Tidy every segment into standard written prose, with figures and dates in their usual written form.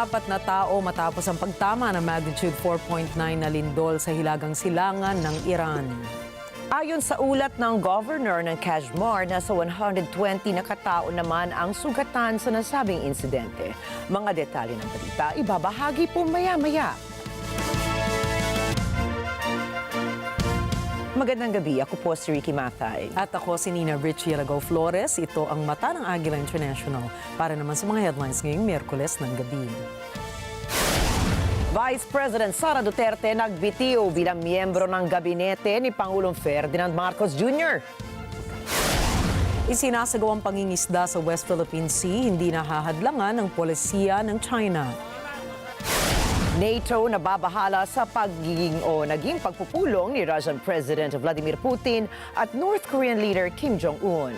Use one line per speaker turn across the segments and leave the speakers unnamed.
apat na tao matapos ang pagtama ng magnitude 4.9 na lindol sa hilagang silangan ng Iran.
Ayon sa ulat ng governor ng Kashmir, nasa 120 na katao naman ang sugatan sa nasabing insidente. Mga detalye ng balita, ibabahagi po maya-maya. Magandang gabi, ako po si Ricky Mathay.
At ako si Nina Richie Lagaw Flores. Ito ang mata ng Agila International para naman sa mga headlines ngayong Miyerkules ng gabi.
Vice President Sara Duterte nagbitiw bilang miyembro ng gabinete ni Pangulong Ferdinand Marcos Jr.
Isinasagawang pangingisda sa West Philippine Sea, hindi nahahadlangan ng polisiya ng China.
NATO nababahala sa naging pagpupulong ni Russian President Vladimir Putin at North Korean leader Kim Jong-un.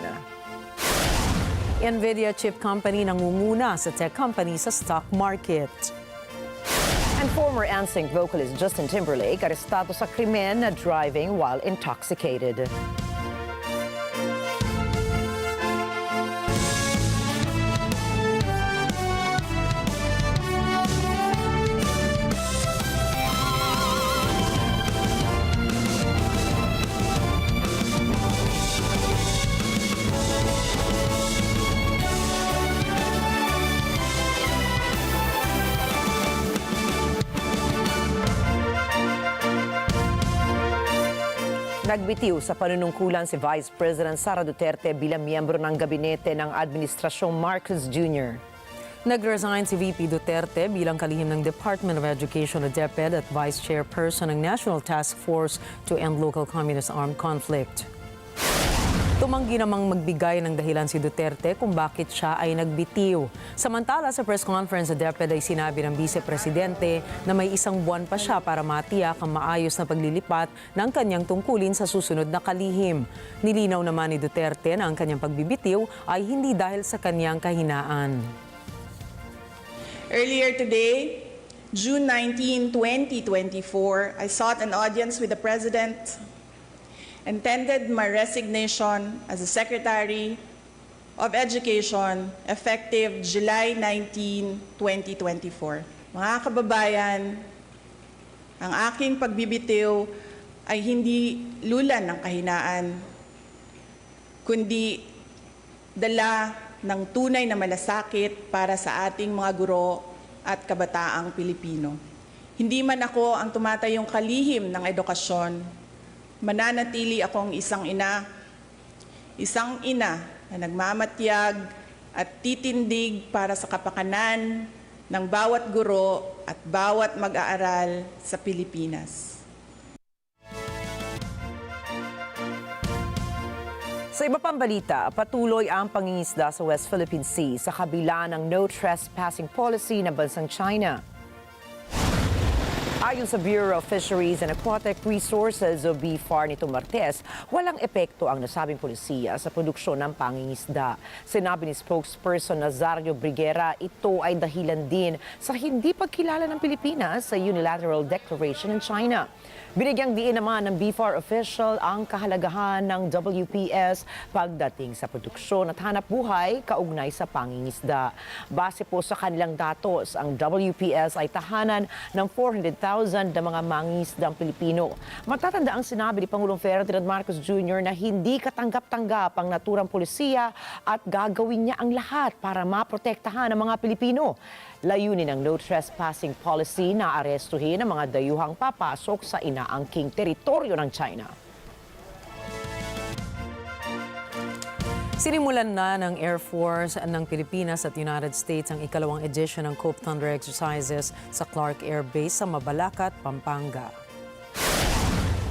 Nvidia chip company nangunguna sa tech company sa stock market.
And former NSYNC vocalist Justin Timberlake arestado sa krimen na driving while intoxicated. Nagbitiw sa panunungkulan si Vice President Sara Duterte bilang miyembro ng gabinete ng Administrasyong Marcos Jr.
Nag-resign si VP Duterte bilang kalihim ng Department of Education o DepEd at Vice Chairperson ng National Task Force to End Local Communist Armed Conflict. Tumanggi namang magbigay ng dahilan si Duterte kung bakit siya ay nagbitiw. Samantala sa press conference sa DepEd ay sinabi ng Vice Presidente na may isang buwan pa siya para matiyak ang maayos na paglilipat ng kanyang tungkulin sa susunod na kalihim. Nilinaw naman ni Duterte na ang kanyang pagbibitiw ay hindi dahil sa kanyang kahinaan.
Earlier today, June 19, 2024, I sought an audience with the President and tendered my resignation as the Secretary of Education effective July 19, 2024. Mga kababayan, ang aking pagbibitiw ay hindi lulan ng kahinaan, kundi dala ng tunay na malasakit para sa ating mga guro at kabataang Pilipino. Hindi man ako ang tumatayong kalihim ng edukasyon, mananatili akong isang ina na nagmamatyag at titindig para sa kapakanan ng bawat guro at bawat mag-aaral sa Pilipinas.
Sa iba pang balita, patuloy ang pangingisda sa West Philippine Sea sa kabila ng no trespassing policy ng bansang China. Ayon sa Bureau of Fisheries and Aquatic Resources o BFAR nitong Martes, walang epekto ang nasabing polisiya sa produksyon ng pangingisda. Sinabi ni spokesperson Nazario Briguera, ito ay dahilan din sa hindi pagkilala ng Pilipinas sa Unilateral Declaration ng China. Binigyang diin naman ng BFAR official ang kahalagahan ng WPS pagdating sa produksyon at hanap buhay kaugnay sa pangingisda. Base po sa kanilang datos, ang WPS ay tahanan ng 400,000 na mga mangingisdang Pilipino. Matatanda ang sinabi ni Pangulong Ferdinand Marcos Jr. na hindi katanggap-tanggap ang naturang polisiya at gagawin niya ang lahat para maprotektahan ang mga Pilipino. Layunin ng no trespassing policy na arestuhin ang mga dayuhang papasok sa inaangking teritoryo ng China.
Sinimulan na ng Air Force ng Pilipinas at United States ang ikalawang edition ng Cope Thunder exercises sa Clark Air Base sa Mabalacat, Pampanga.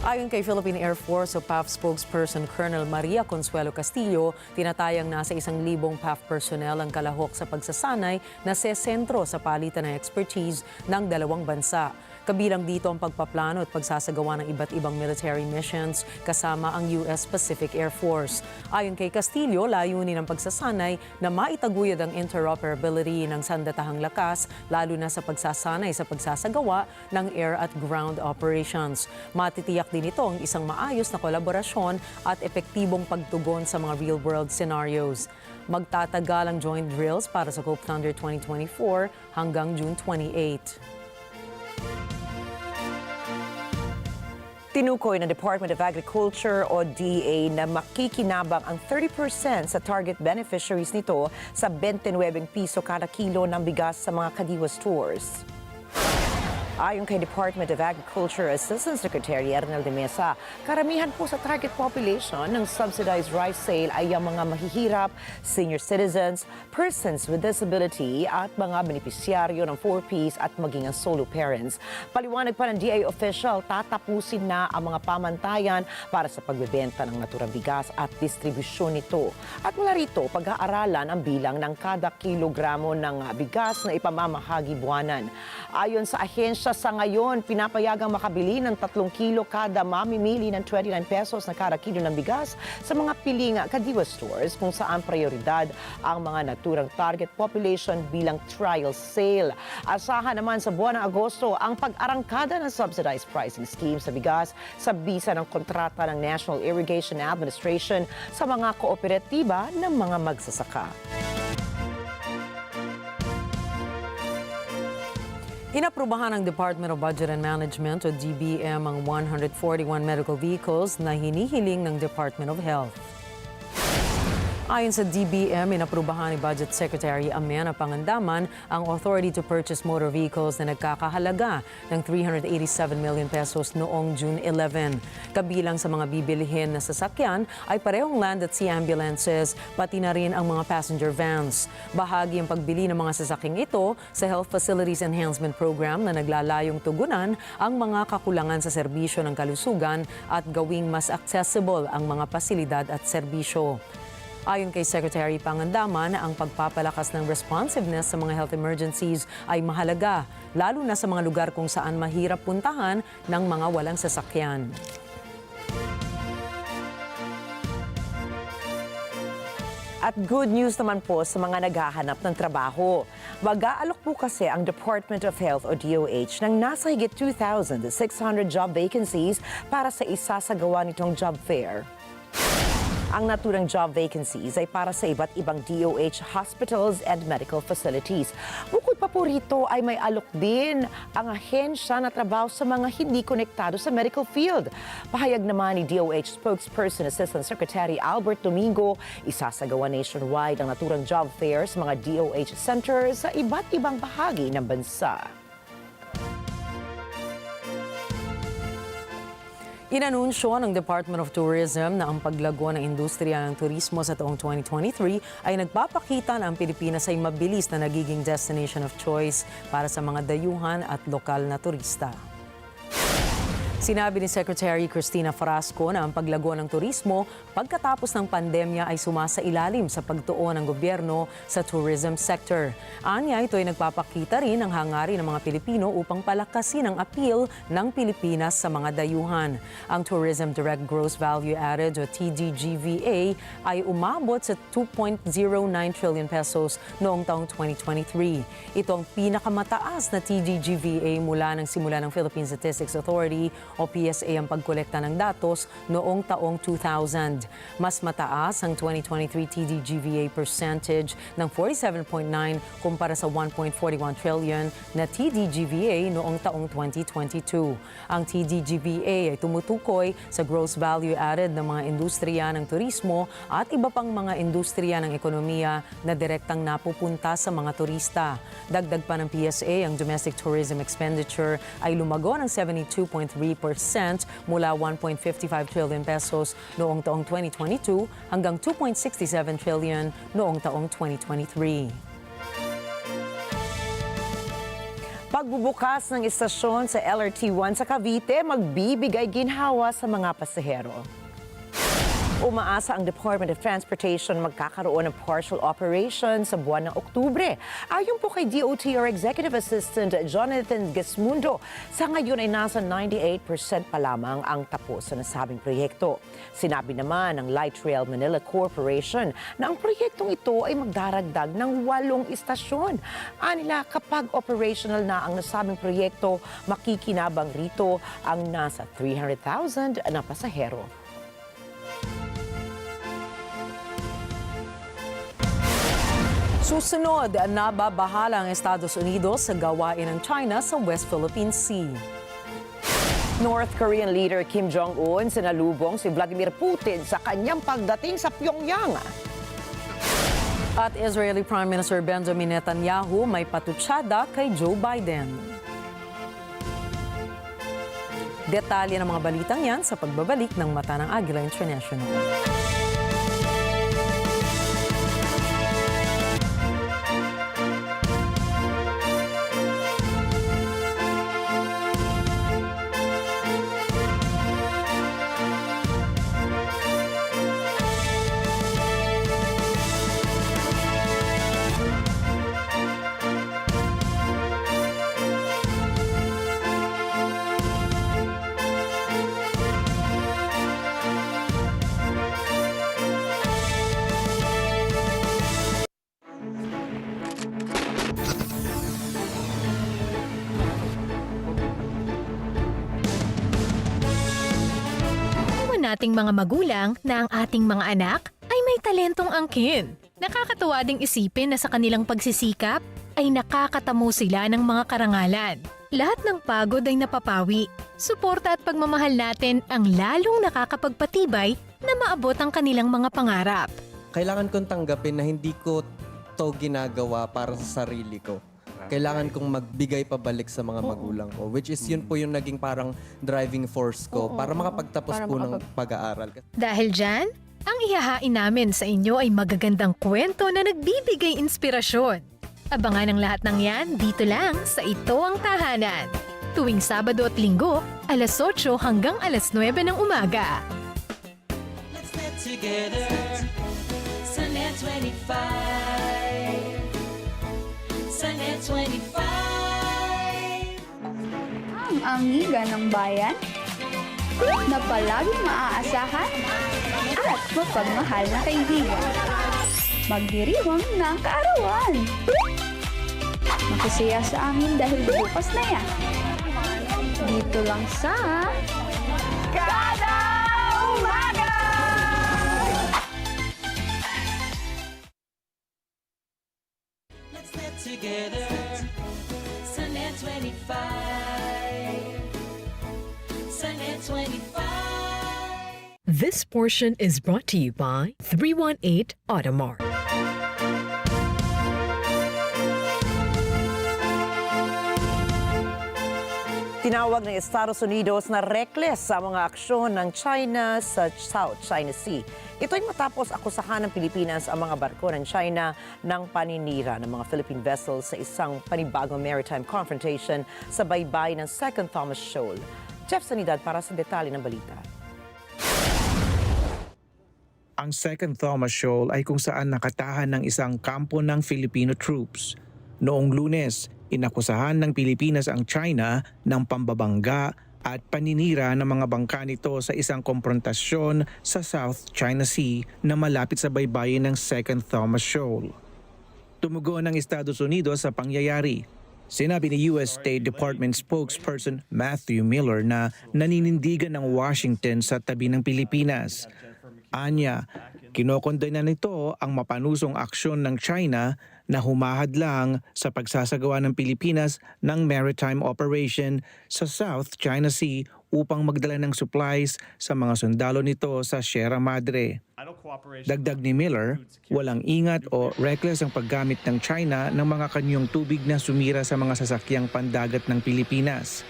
Ayon kay Philippine Air Force o PAF spokesperson Colonel Maria Consuelo Castillo, tinatayang nasa 1,000 PAF personnel ang kalahok sa pagsasanay na sentro sa palitan ng expertise ng dalawang bansa. Kabilang dito ang pagpaplano at pagsasagawa ng iba't ibang military missions kasama ang US Pacific Air Force. Ayon kay Castillo, layunin ng pagsasanay na maitaguyod ang interoperability ng sandatahang lakas lalo na sa pagsasanay sa pagsasagawa ng air at ground operations. Matitiyak din ito ang isang maayos na kolaborasyon at epektibong pagtugon sa mga real-world scenarios. Magtatagal ang joint drills para sa Cope Thunder 2024 hanggang June 28.
Tinukoy ng Department of Agriculture o DA na makikinabang ang 30% sa target beneficiaries nito sa 29 piso kada kilo ng bigas sa mga kadiwa stores. Ayon kay Department of Agriculture Assistant Secretary Ernel de Mesa, karamihan po sa target population ng subsidized rice sale ay ang mga mahihirap, senior citizens, persons with disability at mga benepisyaryo ng 4Ps at maging ang solo parents. Paliwanag pa ng DA official, tatapusin na ang mga pamantayan para sa pagbebenta ng naturang bigas at distribusyon nito. At mula rito, pag-aaralan ang bilang ng kada kilogramo ng bigas na ipamamahagi buwanan. Ayon sa ahensya, sa ngayon, pinapayagang makabili ng 3 kilo kada mamimili ng 29 pesos na kada kilo ng bigas sa mga piling kadiwa stores kung saan prioridad ang mga naturang target population bilang trial sale. Asahan naman sa buwan ng Agosto ang pag-arangkada ng subsidized pricing scheme sa bigas sa bisa ng kontrata ng National Irrigation Administration sa mga kooperatiba ng mga magsasaka.
Inaprubahan ng Department of Budget and Management o DBM ang 141 medical vehicles na hinihiling ng Department of Health. Ayon sa DBM, inaprubahan ni Budget Secretary Amena Pangandaman ang authority to purchase motor vehicles na nagkakahalaga ng 387 million pesos noong June 11. Kabilang sa mga bibilihin na sasakyan ay parehong land at sea ambulances, pati na rin ang mga passenger vans. Bahagi ang pagbili ng mga sasakyang ito sa Health Facilities Enhancement Program na naglalayong tugunan ang mga kakulangan sa serbisyo ng kalusugan at gawing mas accessible ang mga pasilidad at serbisyo. Ayon kay Secretary Pangandaman, ang pagpapalakas ng responsiveness sa mga health emergencies ay mahalaga, lalo na sa mga lugar kung saan mahirap puntahan ng mga walang sasakyan.
At good news naman po sa mga naghahanap ng trabaho. Mag-aalok po kasi ang Department of Health o DOH ng nasa higit 2,600 job vacancies para sa isasagawa nitong job fair. Ang naturang job vacancies ay para sa iba't ibang DOH hospitals and medical facilities. Bukod pa po rito ay may alok din ang ahensya na trabaho sa mga hindi konektado sa medical field. Pahayag naman ni DOH Spokesperson Assistant Secretary Albert Domingo, isasagawa nationwide ang naturang job fair sa mga DOH centers sa iba't ibang bahagi ng bansa.
Inanunsyo ng Department of Tourism na ang paglago ng industriya ng turismo sa taong 2023 ay nagpapakita na ang Pilipinas ay mabilis na nagiging destination of choice para sa mga dayuhan at lokal na turista. Sinabi ni Secretary Cristina Frasco na ang paglago ng turismo pagkatapos ng pandemya ay sumasailalim sa pagtuon ng gobyerno sa tourism sector. Anya, ito ay nagpapakita rin ng hangarin ng mga Pilipino upang palakasin ang appeal ng Pilipinas sa mga dayuhan. Ang Tourism Direct Gross Value Added o TDGVA ay umabot sa 2.09 trillion pesos noong taong 2023. Ito ang pinakamataas na TDGVA mula ng simula ng Philippine Statistics Authority o PSA ang pagkolekta ng datos noong taong 2000. Mas mataas ang 2023 TDGVA percentage ng 47.9 kumpara sa 1.41 trillion na TDGVA noong taong 2022. Ang TDGVA ay tumutukoy sa gross value added ng mga industriya ng turismo at iba pang mga industriya ng ekonomiya na direktang napupunta sa mga turista. Dagdag pa ng PSA, ang domestic tourism expenditure ay lumago ng 72.3% mula 1.55 trillion pesos noong taong 2022 hanggang 2.67 trillion noong taong 2023.
Pagbubukas ng istasyon sa LRT-1 sa Cavite, magbibigay ginhawa sa mga pasahero. Umaasa ang Department of Transportation magkakaroon ng partial operation sa buwan ng Oktubre. Ayon po kay DOTR Executive Assistant Jonathan Gesmundo, sa ngayon ay nasa 98% pa lamang ang tapos sa nasabing proyekto. Sinabi naman ng Light Rail Manila Corporation na ang proyektong ito ay magdaragdag ng 8 istasyon. Anila, kapag operational na ang nasabing proyekto, makikinabang rito ang nasa 300,000 na pasahero.
Susunod, nababahala ang Estados Unidos sa gawain ng China sa West Philippine Sea.
North Korean leader Kim Jong-un sinalubong si Vladimir Putin sa kanyang pagdating sa Pyongyang.
At Israeli Prime Minister Benjamin Netanyahu may patutsada kay Joe Biden. Detalye ng mga balitang yan sa pagbabalik ng Mata ng Agila International.
Nating mga magulang na ang ating mga anak ay may talentong angkin. Nakakatuwa ding isipin na sa kanilang pagsisikap ay nakakatamo sila ng mga karangalan. Lahat ng pagod ay napapawi. Suporta at pagmamahal natin ang lalong nakakapagpatibay na maabot ang kanilang mga pangarap.
Kailangan kong tanggapin na hindi ko to ginagawa para sa sarili ko. Kailangan kong magbigay pabalik sa mga magulang ko. Which is yun po yung naging parang driving force ko para makapagtapos po ng pag-aaral.
Dahil dyan, ang ihahain namin sa inyo ay magagandang kwento na nagbibigay inspirasyon. Abangan ang lahat ng yan dito lang sa Ito Ang Tahanan. Tuwing Sabado at Linggo, alas 8 hanggang alas 9 ng umaga.
Let's get together sa Net 25. Sa Net 25.
Ang amiga ng bayan na palaging maaasahan at mapagmahal na kaibigan. Magdiriwang ng kaarawan. Makisaya sa amin dahil bukas na yan. Dito lang sa Kada Umaga!
Let's get together sa Net 25. Sa Net 25.
This portion is brought to you by 318 Automart.
Tinawag ng Estados Unidos na reckless sa mga aksyon ng China sa South China Sea. Ito'y matapos akusahan ng Pilipinas ang mga barko ng China ng paninira ng mga Philippine vessels sa isang panibagong maritime confrontation sa baybay ng Second Thomas Shoal. Jeff Sanidad para sa detalye ng balita.
Ang Second Thomas Shoal ay kung saan nakatahan ng isang kampo ng Filipino troops. Noong Lunes, inakusahan ng Pilipinas ang China ng pambabangga at paninira ng mga bangka nito sa isang komprontasyon sa South China Sea na malapit sa baybayin ng Second Thomas Shoal. Tumugon ang Estados Unidos sa pangyayari. Sinabi ni US State Department spokesperson Matthew Miller na naninindigan ng Washington sa tabi ng Pilipinas. Anya, kinokondena nito ang mapanusong aksyon ng China na humahadlang sa pagsasagawa ng Pilipinas ng maritime operation sa South China Sea upang magdala ng supplies sa mga sundalo nito sa Sierra Madre. Dagdag ni Miller, walang ingat o reckless ang paggamit ng China ng mga kanyong tubig na sumira sa mga sasakyang pandagat ng Pilipinas.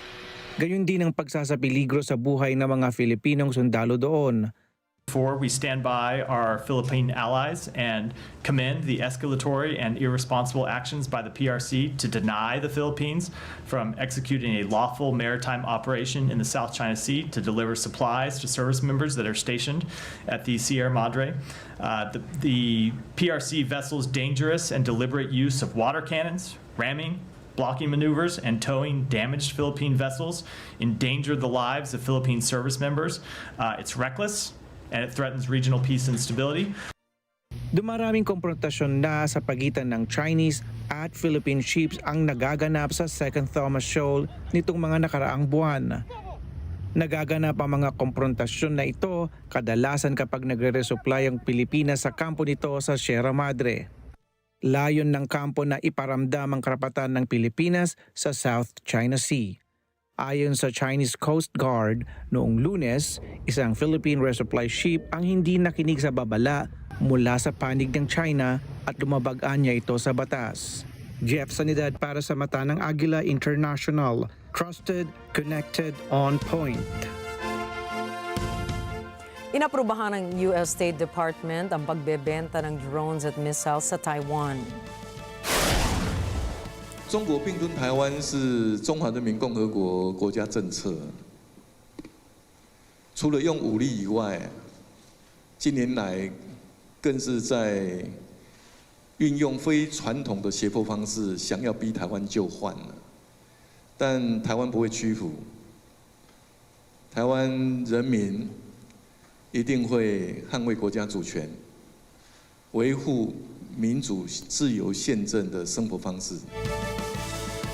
Gayun din ang pagsasapeligro sa buhay ng mga Filipinong sundalo doon.
We stand by our Philippine allies and commend the escalatory and irresponsible actions by the PRC to deny the Philippines from executing a lawful maritime operation in the South China Sea to deliver supplies to service members that are stationed at the Sierra Madre. The PRC vessels' dangerous and deliberate use of water cannons, ramming, blocking maneuvers, and towing damaged Philippine vessels endangered the lives of Philippine service members. It's reckless, and it threatens regional peace and stability.
Dumaraming komprontasyon na sa pagitan ng Chinese at Philippine ships ang nagaganap sa Second Thomas Shoal nitong mga nakaraang buwan. Nagaganap ang mga komprontasyon na ito kadalasan kapag nagre-resupply ang Pilipinas sa kampo nito sa Sierra Madre. Layon ng kampo na iparamdam ang karapatan ng Pilipinas sa South China Sea. Ayon sa Chinese Coast Guard, noong Lunes, isang Philippine resupply ship ang hindi nakinig sa babala mula sa panig ng China at lumabag-an niya ito sa batas. Jeff Sanidad para sa mata ng Agila International. Trusted, connected, on point.
Inaprubahan ng US State Department ang pagbebenta ng drones at missiles sa Taiwan.
中国并吞台湾是中华人民共和国国家政策。除了用武力以外，近年来更是在运用非传统的胁迫方式，想要逼台湾就范了。但台湾不会屈服，台湾人民一定会捍卫国家主权，维护民主、自由、宪政的生活方式。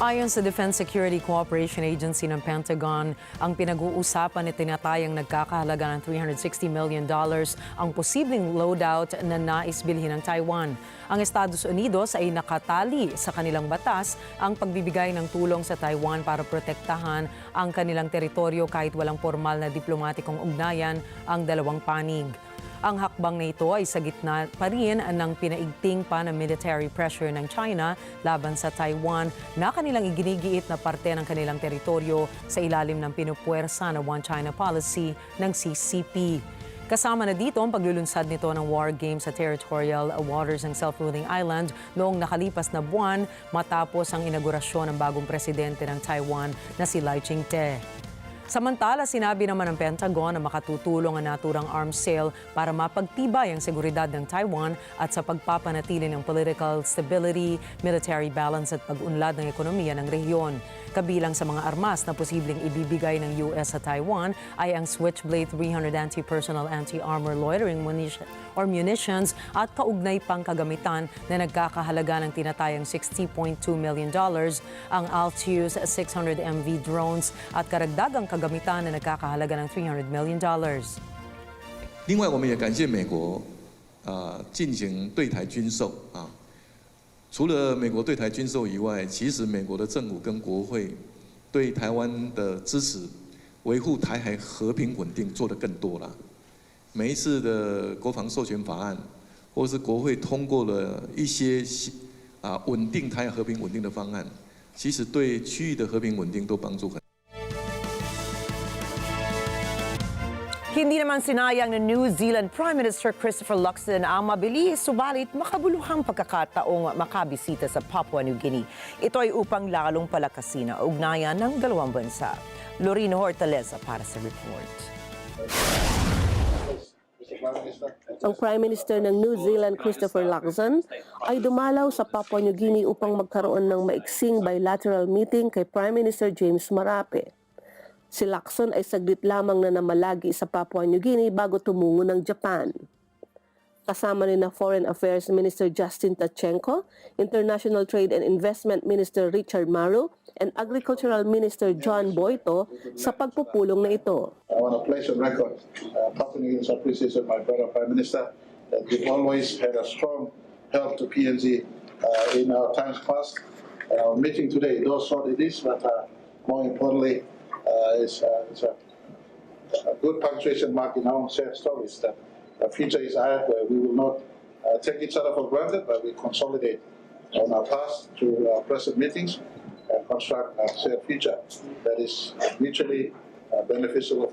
Ayon sa Defense Security Cooperation Agency ng Pentagon, ang pinag-uusapan ay tinatayang nagkakahalaga ng $360 million ang posibleng loadout na nais bilhin ng Taiwan. Ang Estados Unidos ay nakatali sa kanilang batas ang pagbibigay ng tulong sa Taiwan para protektahan ang kanilang teritoryo kahit walang formal na diplomatikong ugnayan ang dalawang panig. Ang hakbang na ito ay sa gitna pa rin ng pinaigting pa na military pressure ng China laban sa Taiwan na kanilang iginigiit na parte ng kanilang teritoryo sa ilalim ng pinupuwersa na One China policy ng CCP. Kasama na dito ang paglulunsad nito ng war game sa territorial waters ng self-ruling island noong nakalipas na buwan matapos ang inaugurasyon ng bagong presidente ng Taiwan na si Lai Ching-te. Samantala, sinabi naman ng Pentagon na makatutulong ang naturang arms sale para mapagtibay ang seguridad ng Taiwan at sa pagpapanatili ng political stability, military balance at pag-unlad ng ekonomiya ng rehiyon. Kabilang sa mga armas na posibleng ibibigay ng US sa Taiwan ay ang Switchblade 300 anti-personnel anti-armor loitering munitions at kaugnay pang kagamitan na nagkakahalaga ng tinatayang $60.2 million, ang Altius 600 MV drones at karagdagang kagamitan na nagkakahalaga ng $300 million.
另外，我们也感谢美国，进行对台军售啊。除了美国对台军售以外，其实美国的政府跟国会对台湾的支持，维护台海和平稳定做得更多了。每一次的国防授权法案，或是国会通过了一些稳定台海和平稳定的方案，其实对区域的和平稳定都帮助很大。
Hindi naman sinayang ng New Zealand Prime Minister Christopher Luxon ang mabilis subalit makabuluhang pagkakataong makabisita sa Papua New Guinea. Ito ay upang lalong palakasin ang ugnayan ng dalawang bansa. Lorino Hortaleza para sa report.
Ang Prime Minister ng New Zealand Christopher Luxon ay dumalaw sa Papua New Guinea upang magkaroon ng maiksing bilateral meeting kay Prime Minister James Marape. Si Luxon ay saglit lamang na namalagi sa Papua New Guinea bago tumungo ng Japan. Kasama ni na Foreign Affairs Minister Justin Tachenko, International Trade and Investment Minister Richard Maru, and Agricultural Minister John Boito sa pagpupulong na ito.
I want to place on record Papua New Guinea's appreciation of my brother Prime Minister that we've always had a strong help to PNG in our times past. Our meeting today, though short it is, but more importantly, it's a good punctuation mark in our shared stories that the future is ahead where we will not take each other for granted, but we consolidate on our past through our present meetings and construct a shared future that is mutually beneficial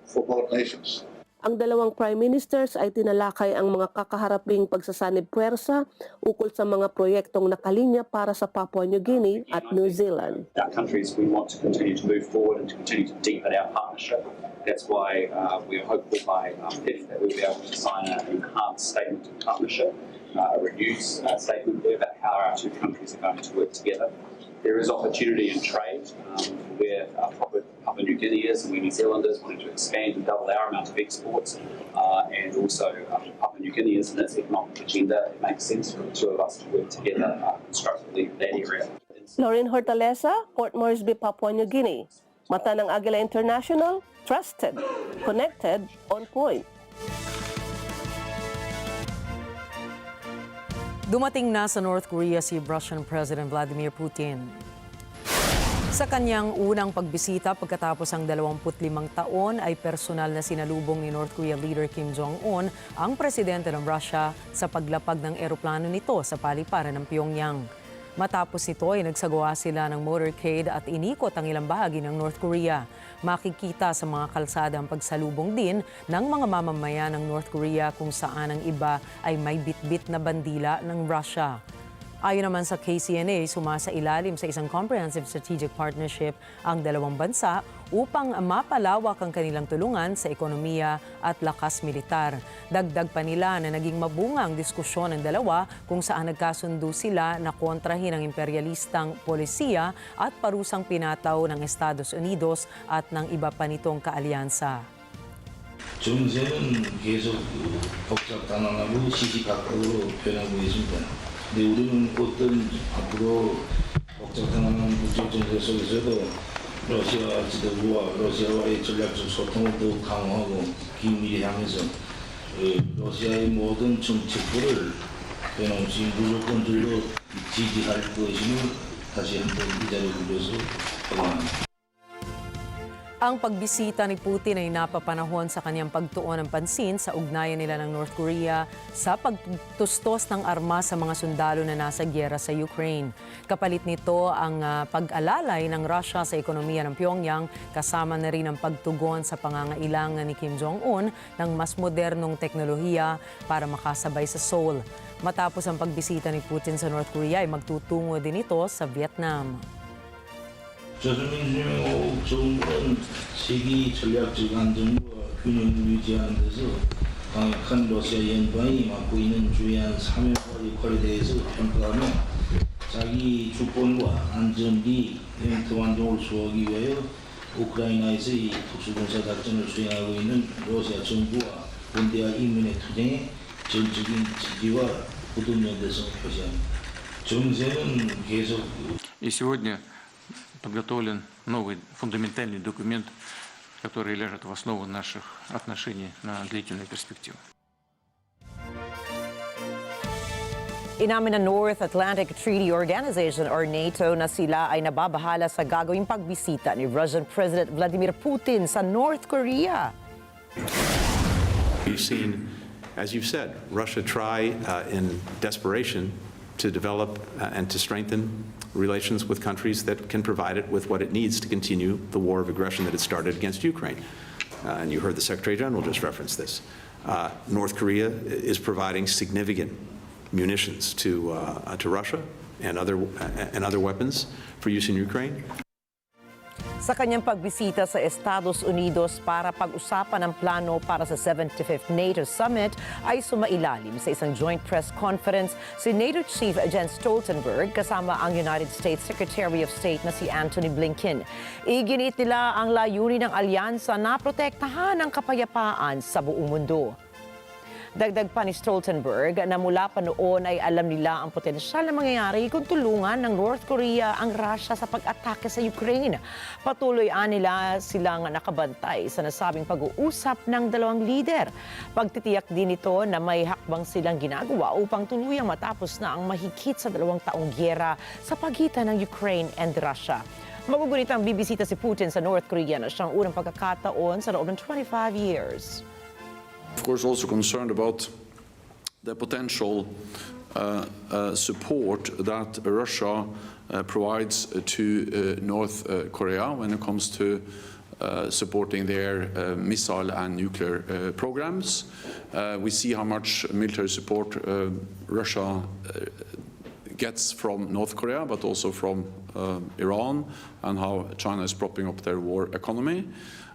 for both nations.
Ang dalawang prime ministers ay tinalakay ang mga kakaharaping pagsasanib puwersa ukol sa mga proyektong nakalinya para sa Papua New Guinea at New Zealand.
Our countries, we want to continue to move forward and to continue to deepen our partnership. That's why we are hopeful by PIF that we'll be able to sign an enhanced statement of partnership, a renewed statement about how our two countries are going to work together. There is opportunity in trade where Papua New Guineans and we New Zealanders wanting to expand and double our amount of exports, and also Papua New Guineans and its economic agenda. It makes sense for the two of us to work together constructively in that area.
Lorraine Hortaleza, Port Moresby, Papua New Guinea. Mata ng Agila International, trusted, connected, on point.
Dumating na sa North Korea si Russian President Vladimir Putin. Sa kanyang unang pagbisita pagkatapos ang 25 taon ay personal na sinalubong ni North Korea leader Kim Jong-un ang presidente ng Russia sa paglapag ng eroplano nito sa paliparan ng Pyongyang. Matapos nito ay nagsagawa sila ng motorcade at inikot ang ilang bahagi ng North Korea. Makikita sa mga kalsada ang pagsalubong din ng mga mamamayan ng North Korea kung saan ang iba ay may bitbit na bandila ng Russia. Ayon naman sa KCNA, sumasailalim sa isang comprehensive strategic partnership ang dalawang bansa upang mapalawak ang kanilang tulungan sa ekonomiya at lakas militar. Dagdag pa nila na naging mabunga ang diskusyon ng dalawa kung saan nagkasundo sila na kontrahin ang imperialistang polisiya at parusang pinataw ng Estados Unidos at ng iba pa nitong kaalyansa.
정세는 계속 복잡단원하고 시시각각으로 변하고 있습니다. 근데 우리는 어떤 앞으로 복잡단원한 국제 정세 속에서도 러시아 지도부와 러시아와의 전략적 소통을 더욱 강화하고 긴밀히 하면서 러시아의 모든 정책들을 변함없이 무조건적으로 지지할 것임을 다시 한번 이 자리에 불러서 확인합니다.
Ang pagbisita ni Putin ay napapanahon sa kanyang pagtuon ng pansin sa ugnayan nila ng North Korea sa pagtustos ng armas sa mga sundalo na nasa gyera sa Ukraine. Kapalit nito ang pag-alalay ng Russia sa ekonomiya ng Pyongyang, kasama na rin ang pagtugon sa pangangailangan ni Kim Jong-un ng mas modernong teknolohiya para makasabay sa Seoul. Matapos ang pagbisita ni Putin sa North Korea ay magtutungo din ito sa Vietnam.
조선민주주의 정부는 세계 전략적 안정과 균형을 유지하는 데서 강력한 러시아 연방이 맡고 있는 주요한 사명과 역할에 대해서 평가하며 자기 주권과 안전리 영토 완동을 수호하기 위하여 우크라이나에서의 특수군사 작전을 수행하고 있는 러시아 정부와 원대와 인민의 투쟁에 전적인 지지와 굳은 연대성을 표시합니다. 정세는 계속
И сегодня подготовлен новый фундаментальный документ, который лежит в основу наших отношений на длительную перспективу.
Inamin ng North Atlantic Treaty Organization or NATO na sila ay nababahala sa gagawing pagbisita ni Russian President Vladimir Putin sa North Korea.
We've seen, as you've said, Russia try in desperation to develop and to strengthen relations with countries that can provide it with what it needs to continue the war of aggression that it started against Ukraine. And you heard the Secretary General just reference this. North Korea is providing significant munitions to Russia and other weapons for use in Ukraine.
Sa kanyang pagbisita sa Estados Unidos para pag-usapan ang plano para sa 75th NATO Summit ay sumailalim sa isang joint press conference si NATO Chief Jens Stoltenberg kasama ang United States Secretary of State na si Antony Blinken. Iginit nila ang layunin ng alyansa na protektahan ang kapayapaan sa buong mundo. Dagdag pa ni Stoltenberg na mula pa noon ay alam nila ang potensyal na mangyayari kung tulungan ng North Korea ang Russia sa pag-atake sa Ukraine. Patuloy nila silang nakabantay sa nasabing pag-uusap ng dalawang lider. Pagtitiyak din ito na may hakbang silang ginagawa upang tuluyang matapos na ang mahigit sa 2 taong gyera sa pagitan ng Ukraine and Russia. Magugunit ang bibisita si Putin sa North Korea na siyang unang pagkakataon sa loob ng 25 years.
Of course, also concerned about the potential support that Russia provides to North Korea when it comes to supporting their missile and nuclear programs. We see how much military support Russia gets from North Korea, but also from Iran, and how China is propping up their war economy.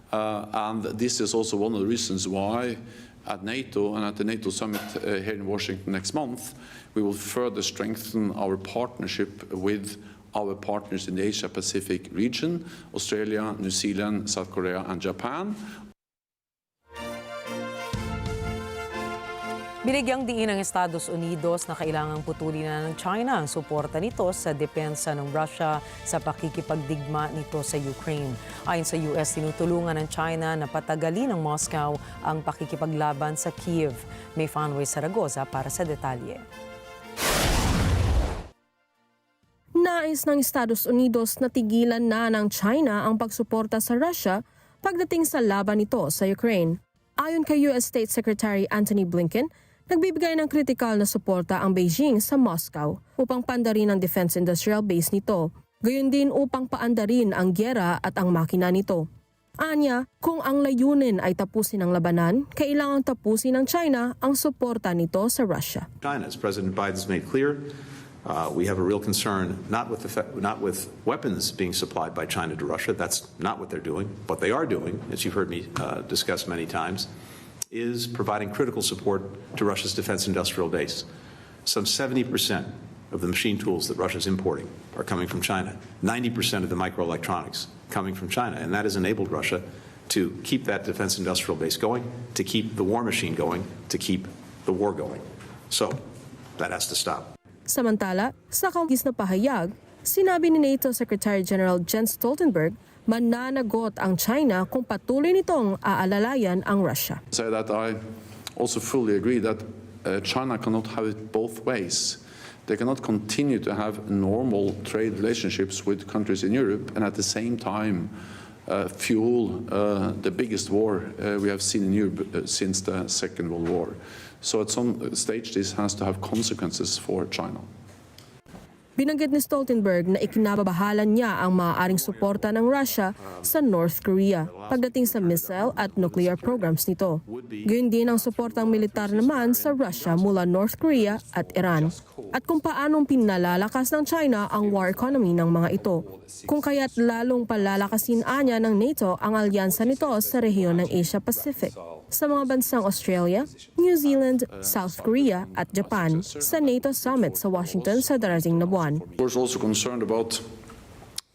And this is also one of the reasons why at NATO and at the NATO summit here in Washington next month, we will further strengthen our partnership with our partners in the Asia-Pacific region, Australia, New Zealand, South Korea and Japan.
Binigyang diin ng Estados Unidos na kailangang putulin na ng China ang suporta nito sa depensa ng Russia sa pakikipagdigma nito sa Ukraine. Ayon sa US, tinutulungan ng China na patagalin ng Moscow ang pakikipaglaban sa Kiev. May Fanway Zaragoza para sa detalye.
Nais ng Estados Unidos na tigilan na ng China ang pagsuporta sa Russia pagdating sa laban nito sa Ukraine. Ayon kay US State Secretary Antony Blinken, nagbibigay ng kritikal na suporta ang Beijing sa Moscow upang pandarin ang defense industrial base nito. Gayon din upang paandarin ang gyera at ang makina nito. Anya, kung ang layunin ay tapusin ang labanan, kailangang tapusin ng China ang suporta nito sa Russia.
China, as President Biden's made clear, we have a real concern not with weapons being supplied by China to Russia. That's not what they're doing. What they are doing, as you've heard me discuss many times, is providing critical support to Russia's defense industrial base. Some 70% of the machine tools that Russia is importing are coming from China. 90% of the microelectronics coming from China, and that has enabled Russia to keep that defense industrial base going, to keep the war machine going, to keep the war going. So that has to stop.
Samantala, sa kaunggis na pahayag, sinabi ni NATO Secretary General Jens Stoltenberg mananagot ang China kung patuloy nitong aalalayan ang Russia.
Say that I also fully agree that China cannot have it both ways. They cannot continue to have normal trade relationships with countries in Europe and at the same time fuel the biggest war we have seen in Europe since the Second World War. So at some stage this has to have consequences for China.
Binanggit ni Stoltenberg na ikinababahalan niya ang maaaring suporta ng Russia sa North Korea pagdating sa missile at nuclear programs nito. Gayun din ang suportang militar naman sa Russia mula North Korea at Iran. At kung paanong pinalalakas ng China ang war economy ng mga ito. Kung kaya't lalong palalakasin anya ng NATO ang alyansa nito sa rehiyon ng Asia-Pacific sa mga bansang Australia, New Zealand, South Korea at Japan sa NATO Summit sa Washington sa darating na buwan.
We're also concerned about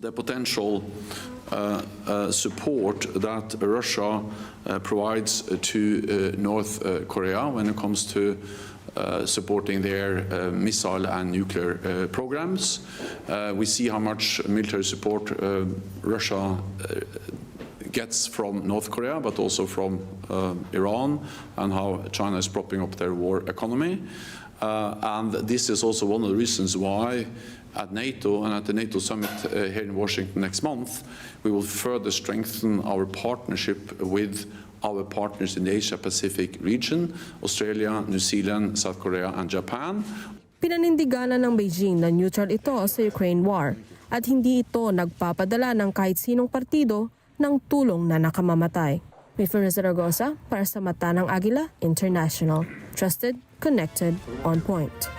the potential support that Russia provides to North Korea when it comes to supporting their missile and nuclear programs. We see how much military support Russia gets from North Korea, but also from Iran, and how China is propping up their war economy. And this is also one of the reasons why at NATO and at the NATO summit here in Washington next month, we will further strengthen our partnership with our partners in the Asia-Pacific region, Australia, New Zealand, South Korea, and Japan.
Pinanindiganan ng Beijing na neutral ito sa Ukraine war at hindi ito nagpapadala ng kahit sinong partido ng tulong na nakamamatay. Riffer Zaragoza para sa Mata ng Agila International. Trusted, connected, on point.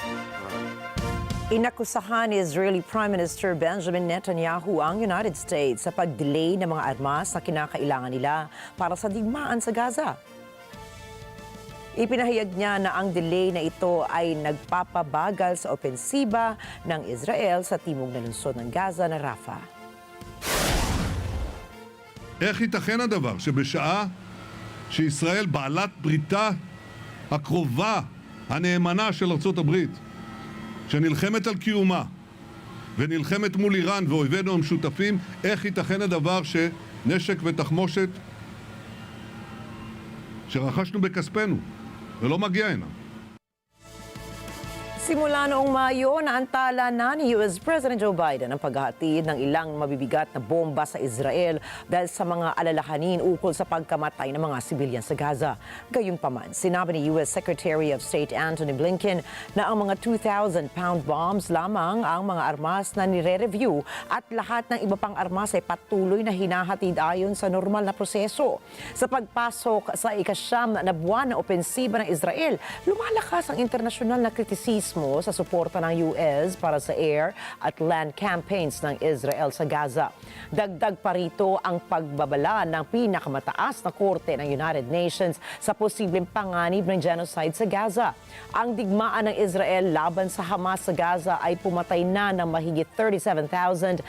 Inakusahan ni Israeli Prime Minister Benjamin Netanyahu ang United States sa pag-delay ng mga armas na kinakailangan nila para sa digmaan sa Gaza. Ipinahayag niya na ang delay na ito ay nagpapabagal sa opensiba ng Israel sa timog na lungsod ng Gaza na Rafah.
איך ייתכן הדבר שבשעה שישראל בעלת בריתה הקרובה, הנאמנה של ארצות הברית, שנלחמת על קיומה ונלחמת מול איראן ואויבינו המשותפים, איך ייתכן הדבר שנשק ותחמושת שרכשנו בכספנו ולא מגיע הנה?
Simula noong Mayo, naantala na ni US President Joe Biden ang paghahatid ng ilang mabibigat na bomba sa Israel dahil sa mga alalahanin ukol sa pagkamatay ng mga sibilyan sa Gaza. Gayunpaman, sinabi ni US Secretary of State Antony Blinken na ang mga 2,000-pound bombs lamang ang mga armas na nire-review at lahat ng iba pang armas ay patuloy na hinahatid ayon sa normal na proseso. Sa pagpasok sa ikasyam na buwan na opensiba ng Israel, lumalakas ang internasyonal na kritisismo sa suporta ng US para sa air at land campaigns ng Israel sa Gaza. Dagdag pa rito ang pagbabala ng pinakamataas na korte ng United Nations sa posibleng panganib ng genocide sa Gaza. Ang digmaan ng Israel laban sa Hamas sa Gaza ay pumatay na ng mahigit 37,100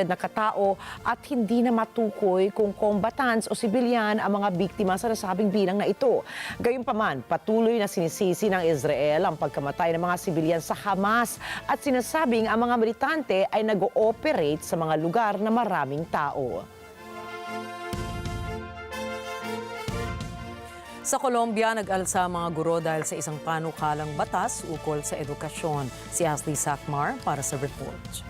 na katao at hindi na matukoy kung combatants o sibilyan ang mga biktima sa nasabing bilang na ito. Gayunpaman, patuloy na sinisisi ng Israel ang pagkamatay ng mga sibilyan sa Hamas at sinasabing ang mga militante ay nag-ooperate sa mga lugar na maraming tao.
Sa Colombia, nag-alsa mga guro dahil sa isang panukalang batas ukol sa edukasyon. Si Ashley Sacmar para sa report.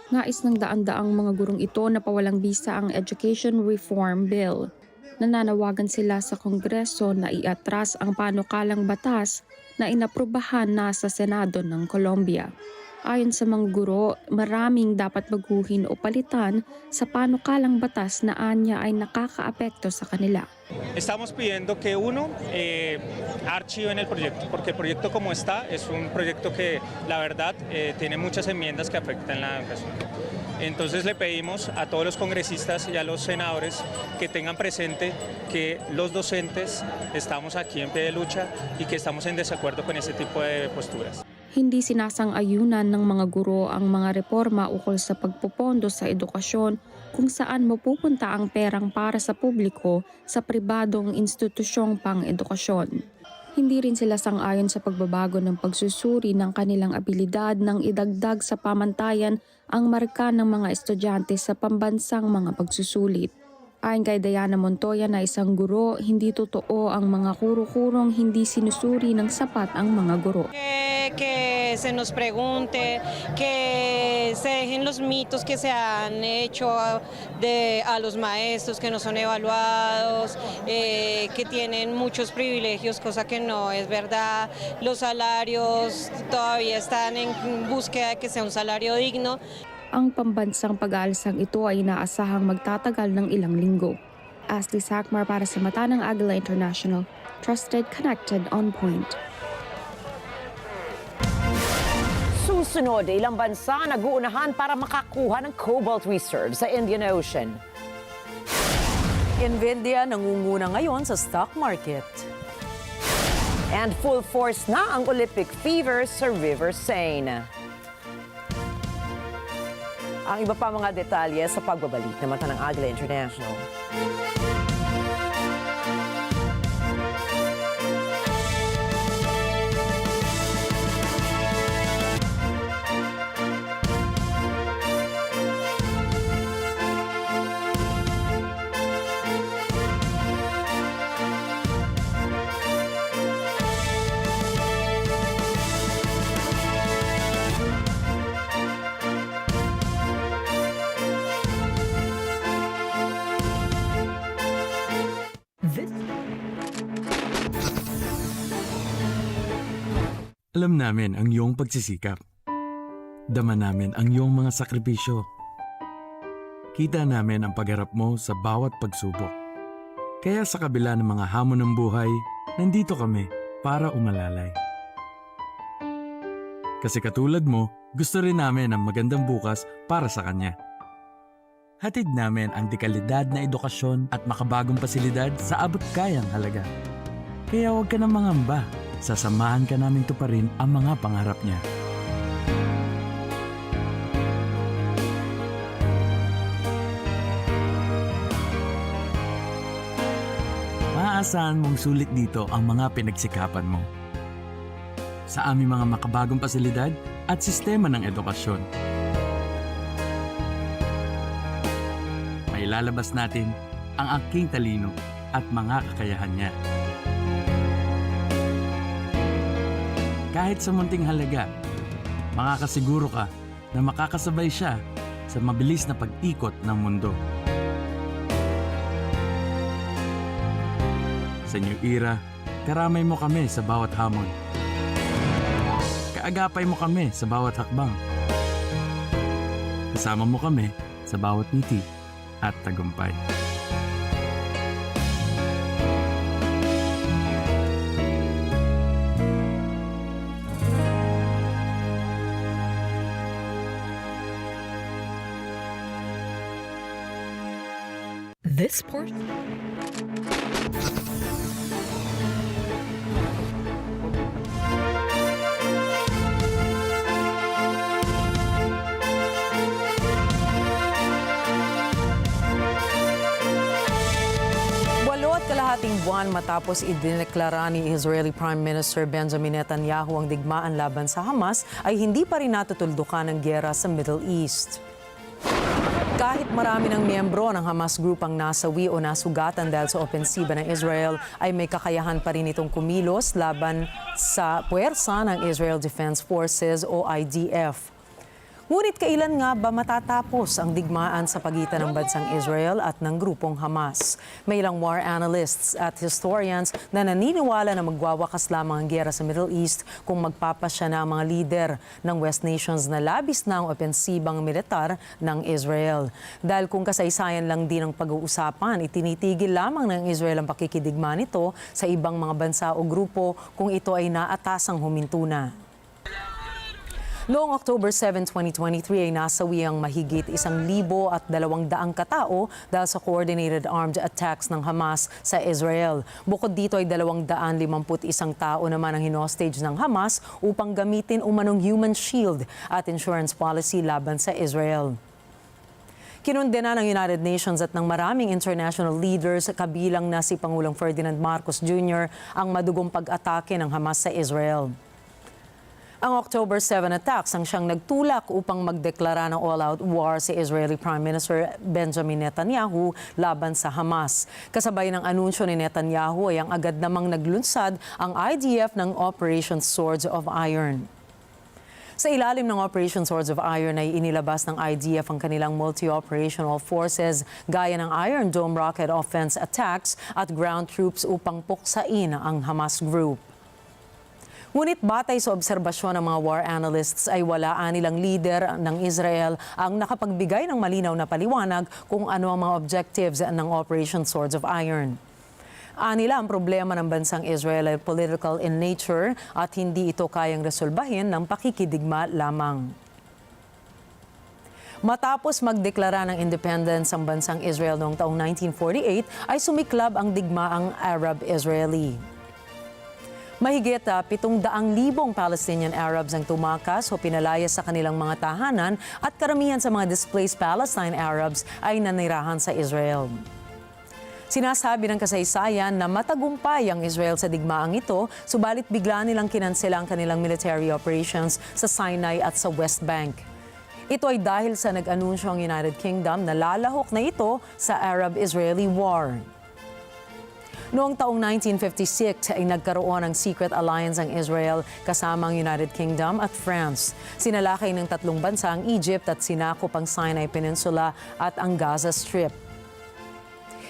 Nais ng daan-daang mga gurong ito na pawalang bisa ang Education Reform Bill. Nananawagan sila sa Kongreso na iatras ang panukalang batas na inaprubahan na sa Senado ng Colombia. Ayon sa mga guro, maraming dapat baguhin o palitan sa panukalang batas na anya ay nakakaapekto sa kanila.
Estamos pidiendo que uno archiven el proyecto, porque el proyecto como está es un proyecto que la verdad tiene muchas enmiendas que afectan la educación. Entonces le pedimos a todos los congresistas y a los senadores que tengan presente que los docentes estamos aquí en pie de lucha y que estamos en desacuerdo con ese tipo de posturas.
Hindi sinasang-ayunan ng mga guro ang mga reforma ukol sa pagpopondo sa edukasyon kung saan mapupunta ang perang para sa publiko sa pribadong institusyong pang-edukasyon. Hindi rin sila sang-ayon sa pagbabago ng pagsusuri ng kanilang abilidad nang idagdag sa pamantayan ang marka ng mga estudyante sa pambansang mga pagsusulit. Ayon kay Diana Montoya na isang guro, hindi totoo ang mga kuro-kurong hindi sinusuri ng sapat ang mga guro.
Que se nos pregunte, que se dejen los mitos que se han hecho a los maestros que no son evaluados, que tienen muchos privilegios, cosa que no es verdad. Los salarios todavía están en búsqueda de que sea un salario digno.
Ang pambansang pag-aalsang ito ay inaasahang magtatagal ng ilang linggo. Ashley Sacmar para sa mata ng Agila International. Trusted, connected, on point.
Susunod, ilang bansa nag-uunahan para makakuha ng cobalt reserve sa Indian Ocean.
Nvidia nangunguna ngayon sa stock market.
And full force na ang Olympic fever sa River Seine. Ang iba pa mga detalye sa pagbabalik na mata ng Agila International.
Alam namin ang iyong pagsisikap. Dama namin ang iyong mga sakripisyo. Kita namin ang pagharap mo sa bawat pagsubok. Kaya sa kabila ng mga hamon ng buhay, nandito kami para umalalay. Kasi katulad mo, gusto rin namin ang magandang bukas para sa kanya. Hatid namin ang dekalidad na edukasyon at makabagong pasilidad sa abot kayang halaga. Kaya huwag ka nang mangamba. Sasamahan ka namin tuparin ang mga pangarap niya. Maaasahan mong sulit dito ang mga pinagsikapan mo. Sa aming mga makabagong pasilidad at sistema ng edukasyon. Mailalabas natin ang aking talino at mga kakayahan niya. Kahit sa munting halaga, makakasiguro ka na makakasabay siya sa mabilis na pag-ikot ng mundo. Sa new era, karamay mo kami sa bawat hamon. Kaagapay mo kami sa bawat hakbang. Kasama mo kami sa bawat ngiti at tagumpay.
This portion.
Kalahating buwan matapos idineklara ni Israeli Prime Minister Benjamin Netanyahu ang digmaan laban sa Hamas ay hindi pa rin natutuldukan ang giyera sa Middle East. Kahit marami ng miyembro ng Hamas group ang nasawi o nasugatan dahil sa opensiba ng Israel, ay may kakayahan pa rin itong kumilos laban sa puwersa ng Israel Defense Forces o IDF. Ngunit kailan nga ba matatapos ang digmaan sa pagitan ng bansang Israel at ng grupong Hamas? May ilang war analysts at historians na naniniwala na magwawakas lamang ang giyera sa Middle East kung magpapasya na ang mga lider ng West Nations na labis na ang opensibang militar ng Israel. Dahil kung kasaysayan lang din ang pag-uusapan, itinitigil lamang ng Israel ang pakikidigma nito sa ibang mga bansa o grupo kung ito ay naatasang huminto na. Noong October 7, 2023 ay nasawi ang mahigit 1,200 katao dahil sa coordinated armed attacks ng Hamas sa Israel. Bukod dito ay 251 tao naman ang hinostage ng Hamas upang gamitin umanong human shield at insurance policy laban sa Israel. Kinundena ng United Nations at ng maraming international leaders kabilang na si Pangulong Ferdinand Marcos Jr. ang madugong pag-atake ng Hamas sa Israel. Ang October 7 attacks ang siyang nagtulak upang magdeklara ng all-out war si Israeli Prime Minister Benjamin Netanyahu laban sa Hamas. Kasabay ng anunsyo ni Netanyahu ay ang agad namang naglunsad ang IDF ng Operation Swords of Iron. Sa ilalim ng Operation Swords of Iron ay inilabas ng IDF ang kanilang multi-operational forces gaya ng Iron Dome rocket offense attacks at ground troops upang puksain ang Hamas group. Ngunit batay sa obserbasyon ng mga war analysts ay wala anilang leader ng Israel ang nakapagbigay ng malinaw na paliwanag kung ano ang mga objectives ng Operation Swords of Iron. Anila ang problema ng bansang Israel ay political in nature at hindi ito kayang resolbahin ng pakikidigma lamang. Matapos magdeklara ng independence ang bansang Israel noong taong 1948 ay sumiklab ang digmaang Arab-Israeli. Mahigit 700,000 Palestinian Arabs ang tumakas o pinalaya sa kanilang mga tahanan at karamihan sa mga displaced Palestine Arabs ay nanirahan sa Israel. Sinasabi ng kasaysayan na matagumpay ang Israel sa digmaang ito, subalit bigla nilang kinansela ang kanilang military operations sa Sinai at sa West Bank. Ito ay dahil sa nag-anunsyo ang United Kingdom na lalahok na ito sa Arab-Israeli War. Noong taong 1956 ay nagkaroon ng secret alliance ang Israel kasama ang United Kingdom at France. Sinalakay ng tatlong bansa ang Egypt at sinakop ang Sinai Peninsula at ang Gaza Strip.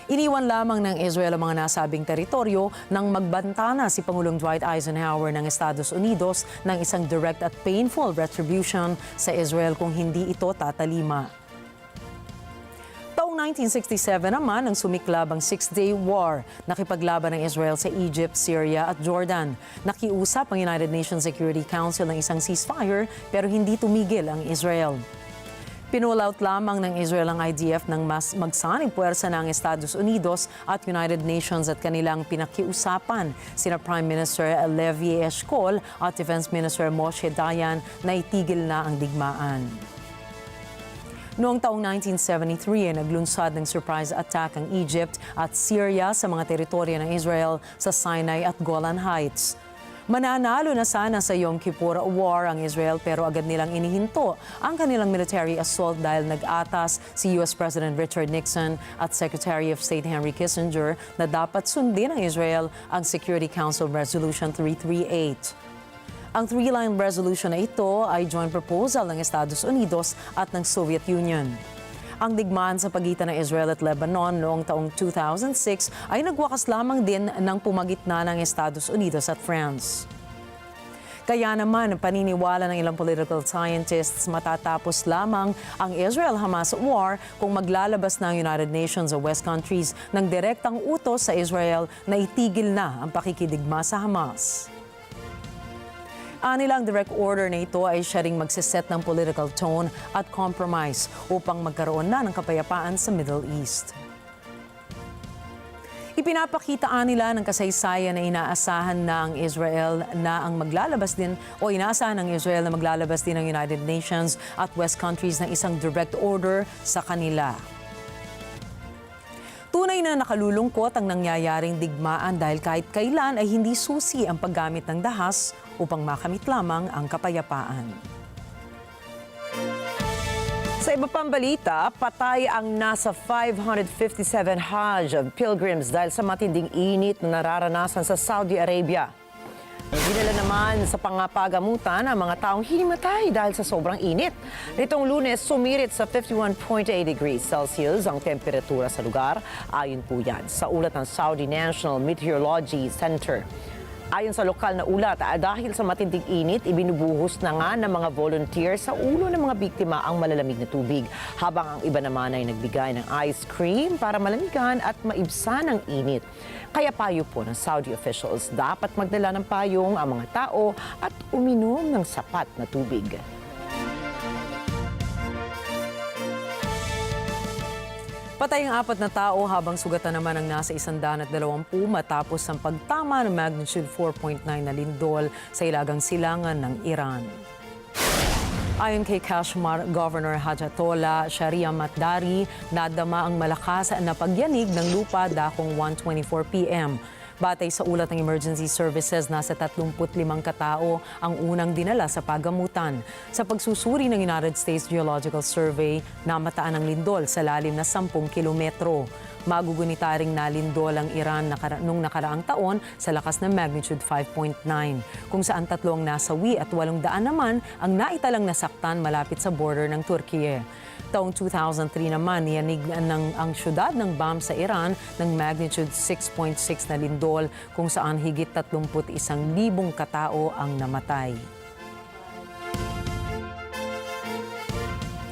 Iniwan lamang ng Israel ang mga nasabing teritoryo nang magbanta na si Pangulong Dwight Eisenhower ng Estados Unidos ng isang direct at painful retribution sa Israel kung hindi ito tatalima. Taong 1967 naman ang sumiklab ang Six-Day War. Nakipaglaban ng Israel sa Egypt, Syria at Jordan. Nakiusap ang United Nations Security Council ng isang ceasefire pero hindi tumigil ang Israel. Pinull-out lamang ng Israel ang IDF nang mas magsanib puwersa na ang Estados Unidos at United Nations at kanilang pinakiusapan sina Prime Minister Levi Eshkol at Defense Minister Moshe Dayan na itigil na ang digmaan. Noong taong 1973 ay naglunsad ng surprise attack ang Egypt at Syria sa mga teritoryo ng Israel sa Sinai at Golan Heights. Mananalo na sana sa Yom Kippur War ang Israel pero agad nilang inihinto ang kanilang military assault dahil nag-atas si US President Richard Nixon at Secretary of State Henry Kissinger na dapat sundin ng Israel ang Security Council Resolution 338. Ang three-line resolution na ito ay joint proposal ng Estados Unidos at ng Soviet Union. Ang digmaan sa pagitan ng Israel at Lebanon noong taong 2006 ay nagwakas lamang din ng pumagitna ng Estados Unidos at France. Kaya naman, paniniwala ng ilang political scientists matatapos lamang ang Israel-Hamas war kung maglalabas na ang United Nations o West countries ng direktang utos sa Israel na itigil na ang pakikidigma sa Hamas. Anilang direct order na ito ay siya ring magsiset ng political tone at compromise upang magkaroon na ng kapayapaan sa Middle East. Ipinapakita nila ng kasaysayan na inaasahan ng Israel na ang maglalabas din o inaasahan ng Israel na maglalabas din ng United Nations at West countries ng isang direct order sa kanila. Tunay na nakalulungkot ang nangyayaring digmaan dahil kahit kailan ay hindi susi ang paggamit ng dahas upang makamit lamang ang kapayapaan.
Sa iba pang balita, patay ang nasa 557 Hajj pilgrims dahil sa matinding init na nararanasan sa Saudi Arabia. Dinala naman sa pangapagamutan ang mga taong hinimatay dahil sa sobrang init. Nitong Lunes, sumirit sa 51.8 degrees Celsius ang temperatura sa lugar. Ayon po yan sa ulat ng Saudi National Meteorology Center. Ayon sa lokal na ulat, dahil sa matinding init, ibinubuhos na nga ng mga volunteer sa ulo ng mga biktima ang malalamig na tubig, habang ang iba naman ay nagbigay ng ice cream para malamigan at maibsan ang init. Kaya payo po ng Saudi officials, dapat magdala ng payong ang mga tao at uminom ng sapat na tubig.
Patay ang 4 na tao habang sugatan naman ang nasa 120 matapos ang pagtama ng magnitude 4.9 na lindol sa ilagang silangan ng Iran. Ayon kay Kashmir Governor Hajatollah Sharia Matdari, nadama ang malakas na pagyanig ng lupa dakong 1:24 p.m. Batay sa ulat ng Emergency Services, nasa 35 katao ang unang dinala sa pagamutan. Sa pagsusuri ng United States Geological Survey, namataan ang lindol sa lalim na 10 kilometro. Magugunitaring nalindol ang Iran nung nakaraang taon sa lakas ng magnitude 5.9, kung saan 3 ang nasawi at 800 naman ang naitalang nasaktan malapit sa border ng Turkiye. Taong 2003 naman, niyanig ang syudad ng Bam sa Iran ng magnitude 6.6 na lindol, kung saan higit 31,000 katao ang namatay.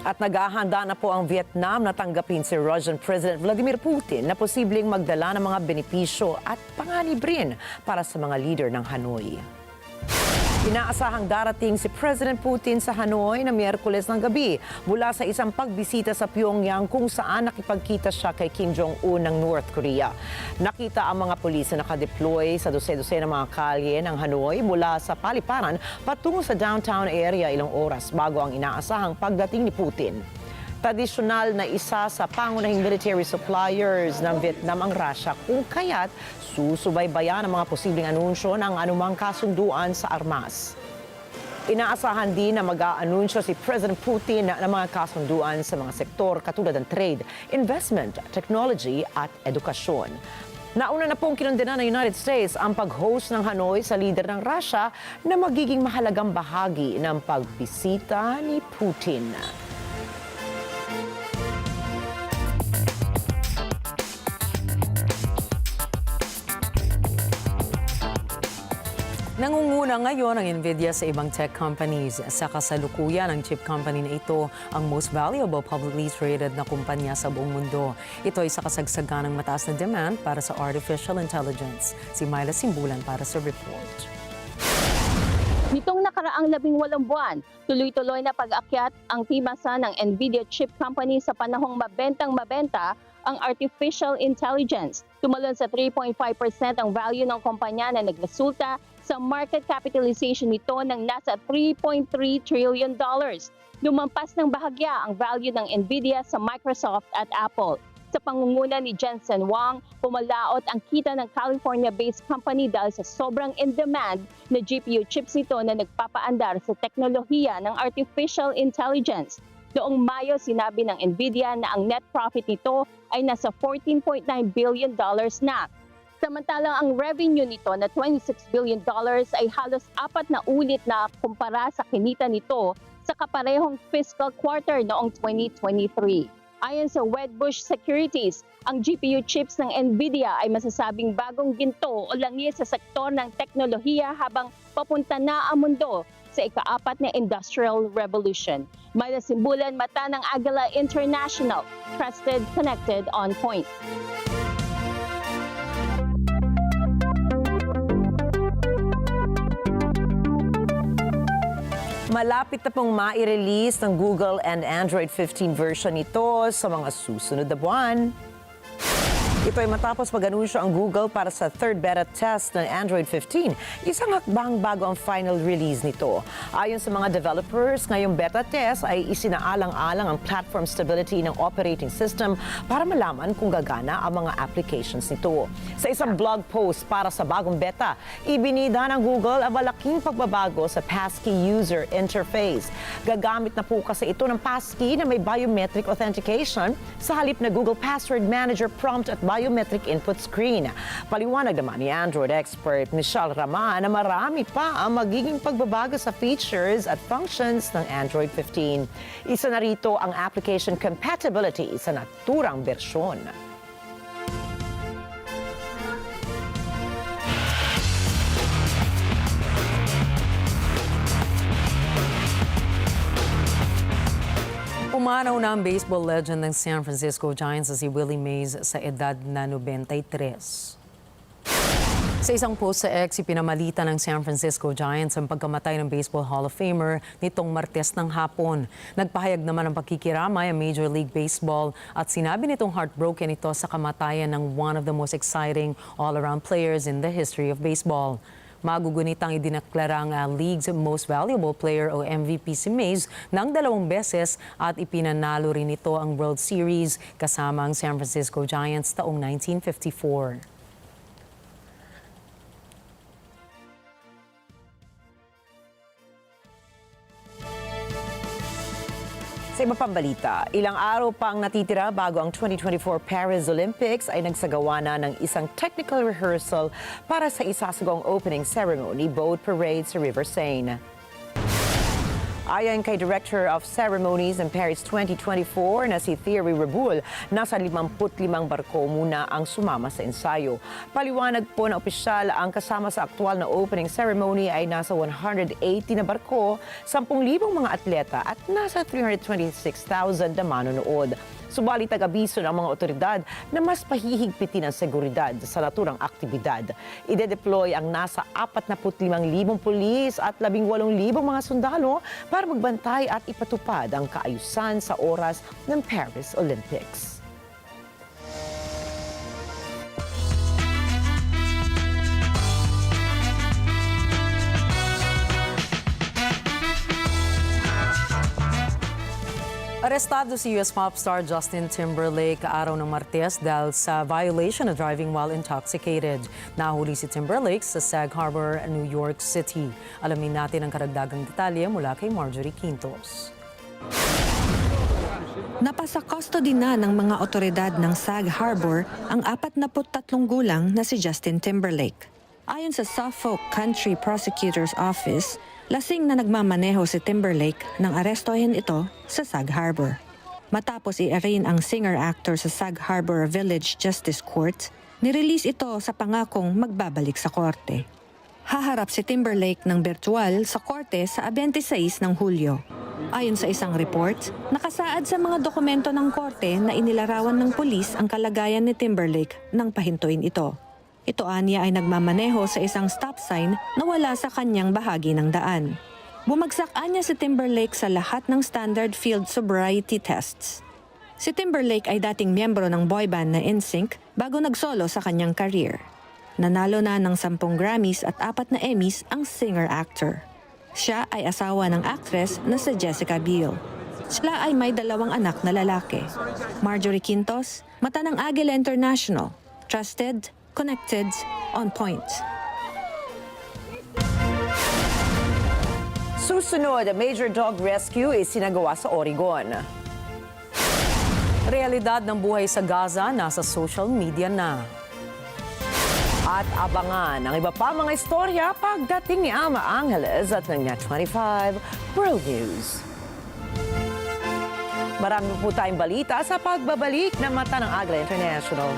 At naghahanda na po ang Vietnam na tanggapin si Russian President Vladimir Putin na posibleng magdala ng mga benepisyo at panganib rin para sa mga leader ng Hanoi. Inaasahang darating si President Putin sa Hanoi na Miyerkules ng gabi mula sa isang pagbisita sa Pyongyang, kung saan nakipagkita siya kay Kim Jong-un ng North Korea. Nakita ang mga pulis na nakadeploy sa dose-dose ng mga kalye ng Hanoi mula sa paliparan patungo sa downtown area ilang oras bago ang inaasahang pagdating ni Putin. Tradisyonal na isa sa pangunahing military suppliers ng Vietnam ang Russia, kung kaya't susubaybayan ang mga posibleng anunsyo ng anumang kasunduan sa armas. Inaasahan din na mag-aanunsyo si President Putin ng mga kasunduan sa mga sektor katulad ng trade, investment, technology at edukasyon. Nauna na pong kinundena ng United States ang pag-host ng Hanoi sa leader ng Russia na magiging mahalagang bahagi ng pagbisita ni Putin.
Nangunguna ngayon ang Nvidia sa ibang tech companies. Sa kasalukuyan, ang chip company na ito ang most valuable publicly traded na kumpanya sa buong mundo. Ito ay sa kasagsagan ng mataas na demand para sa artificial intelligence. Si Myla Simbulan para sa report.
Nitong nakaraang 18 buwan, tuloy-tuloy na pag-akyat ang timasa ng Nvidia chip company sa panahong mabentang-mabenta ang artificial intelligence. Tumalon sa 3.5% ang value ng kumpanya na nagresulta sa market capitalization nito ng nasa $3.3 trillion. Lumampas ng bahagya ang value ng Nvidia sa Microsoft at Apple. Sa pangunguna ni Jensen Huang, pumalaot ang kita ng California-based company dahil sa sobrang in-demand na GPU chips nito na nagpapaandar sa teknolohiya ng artificial intelligence. Noong Mayo, sinabi ng Nvidia na ang net profit nito ay nasa $14.9 billion na. Samantalang ang revenue nito na $26 billion ay halos 4 na ulit na kumpara sa kinita nito sa kaparehong fiscal quarter noong 2023. Ayon sa Wedbush Securities, ang GPU chips ng Nvidia ay masasabing bagong ginto o langis sa sektor ng teknolohiya habang papunta na ang mundo sa ika-4 na Industrial Revolution. Myla Simbulan, mata ng Agila International. Trusted, connected, on point.
Malapit na pong mai-release ng Google and Android 15 version nito sa mga susunod na buwan. Ito ay matapos mag-anunsyo ang Google para sa third beta test ng Android 15. Isang hakbang bago ang final release nito. Ayon sa mga developers, ngayong beta test ay isinaalang-alang ang platform stability ng operating system para malaman kung gagana ang mga applications nito. Sa isang blog post para sa bagong beta, ibinida ng Google ang malaking pagbabago sa passkey user interface. Gagamit na po kasi ito ng passkey na may biometric authentication sa halip na Google Password Manager prompt at biometric input screen. Paliwanag naman ni Android expert Michelle Raman na marami pa ang magiging pagbabago sa features at functions ng Android 15. Isa na rito ang application compatibility sa naturang bersyon.
Pumanaw na ang baseball legend ng San Francisco Giants na si Willie Mays sa edad na 93. Sa isang post sa X, ipinamalita ng San Francisco Giants ang pagkamatay ng Baseball Hall of Famer nitong Martes ng hapon. Nagpahayag naman ng pakikiramay ang Major League Baseball at sinabi nitong heartbroken ito sa kamatayan ng one of the most exciting all-around players in the history of baseball. Magugunitang idineklarang League's Most Valuable Player o MVP si Mays ng 2 beses at ipinanalo rin ito ang World Series kasama ang San Francisco Giants taong 1954.
Sa iba pang balita, ilang araw pang natitira bago ang 2024 Paris Olympics ay nagsagawa na ng isang technical rehearsal para sa isasagawang opening ceremony boat parade sa River Seine. Ayon kay Director of Ceremonies ng Paris 2024 na si Thierry Reboul, nasa 55 barko muna ang sumama sa ensayo. Paliwanag po na opisyal ang kasama sa aktual na opening ceremony ay nasa 180 na barko, 10,000 mga atleta at nasa 326,000 na manonood. Subalit nag-abiso ng mga otoridad na mas pahihigpitin ang seguridad sa naturang aktibidad. Ide-deploy ang nasa 45,000 pulis at 18,000 mga sundalo para magbantay at ipatupad ang kaayusan sa oras ng Paris Olympics.
Arestado si US pop star Justin Timberlake araw ng Martes dahil sa violation of driving while intoxicated. Nahuli si Timberlake sa Sag Harbor, New York City. Alamin natin ang karagdagang detalye mula kay Marjorie Quintos.
Napasa custody na ng mga otoridad ng Sag Harbor ang 43 gulang na si Justin Timberlake. Ayon sa Suffolk Country Prosecutor's Office, lasing na nagmamaneho si Timberlake nang arestohin ito sa Sag Harbor. Matapos i-arraign ang singer-actor sa Sag Harbor Village Justice Court, nirelease ito sa pangakong magbabalik sa korte. Haharap si Timberlake ng virtual sa korte sa 26 ng Hulyo. Ayon sa isang report, nakasaad sa mga dokumento ng korte na inilarawan ng pulis ang kalagayan ni Timberlake nang pahintuin ito. Ito anya ay nagmamaneho sa isang stop sign na wala sa kanyang bahagi ng daan. Bumagsak anya si Timberlake sa lahat ng standard field sobriety tests. Si Timberlake ay dating miyembro ng boyband na NSYNC bago nagsolo sa kanyang career. Nanalo na ng 10 Grammys at 4 na Emmys ang singer-actor. Siya ay asawa ng actress na si Jessica Biel. Sila ay may 2 anak na lalaki. Marjorie Quintos, Mata ng Agila International. Trusted, connected, on point.
Susunod, major dog rescue is sinagawa sa Oregon.
Realidad ng buhay sa Gaza nasa social media na.
At abangan ang iba pa mga istorya pagdating ni Ama Angeles at ng Net 25 World News. Marami po tayong balita sa pagbabalik ng Mata ng Agila International.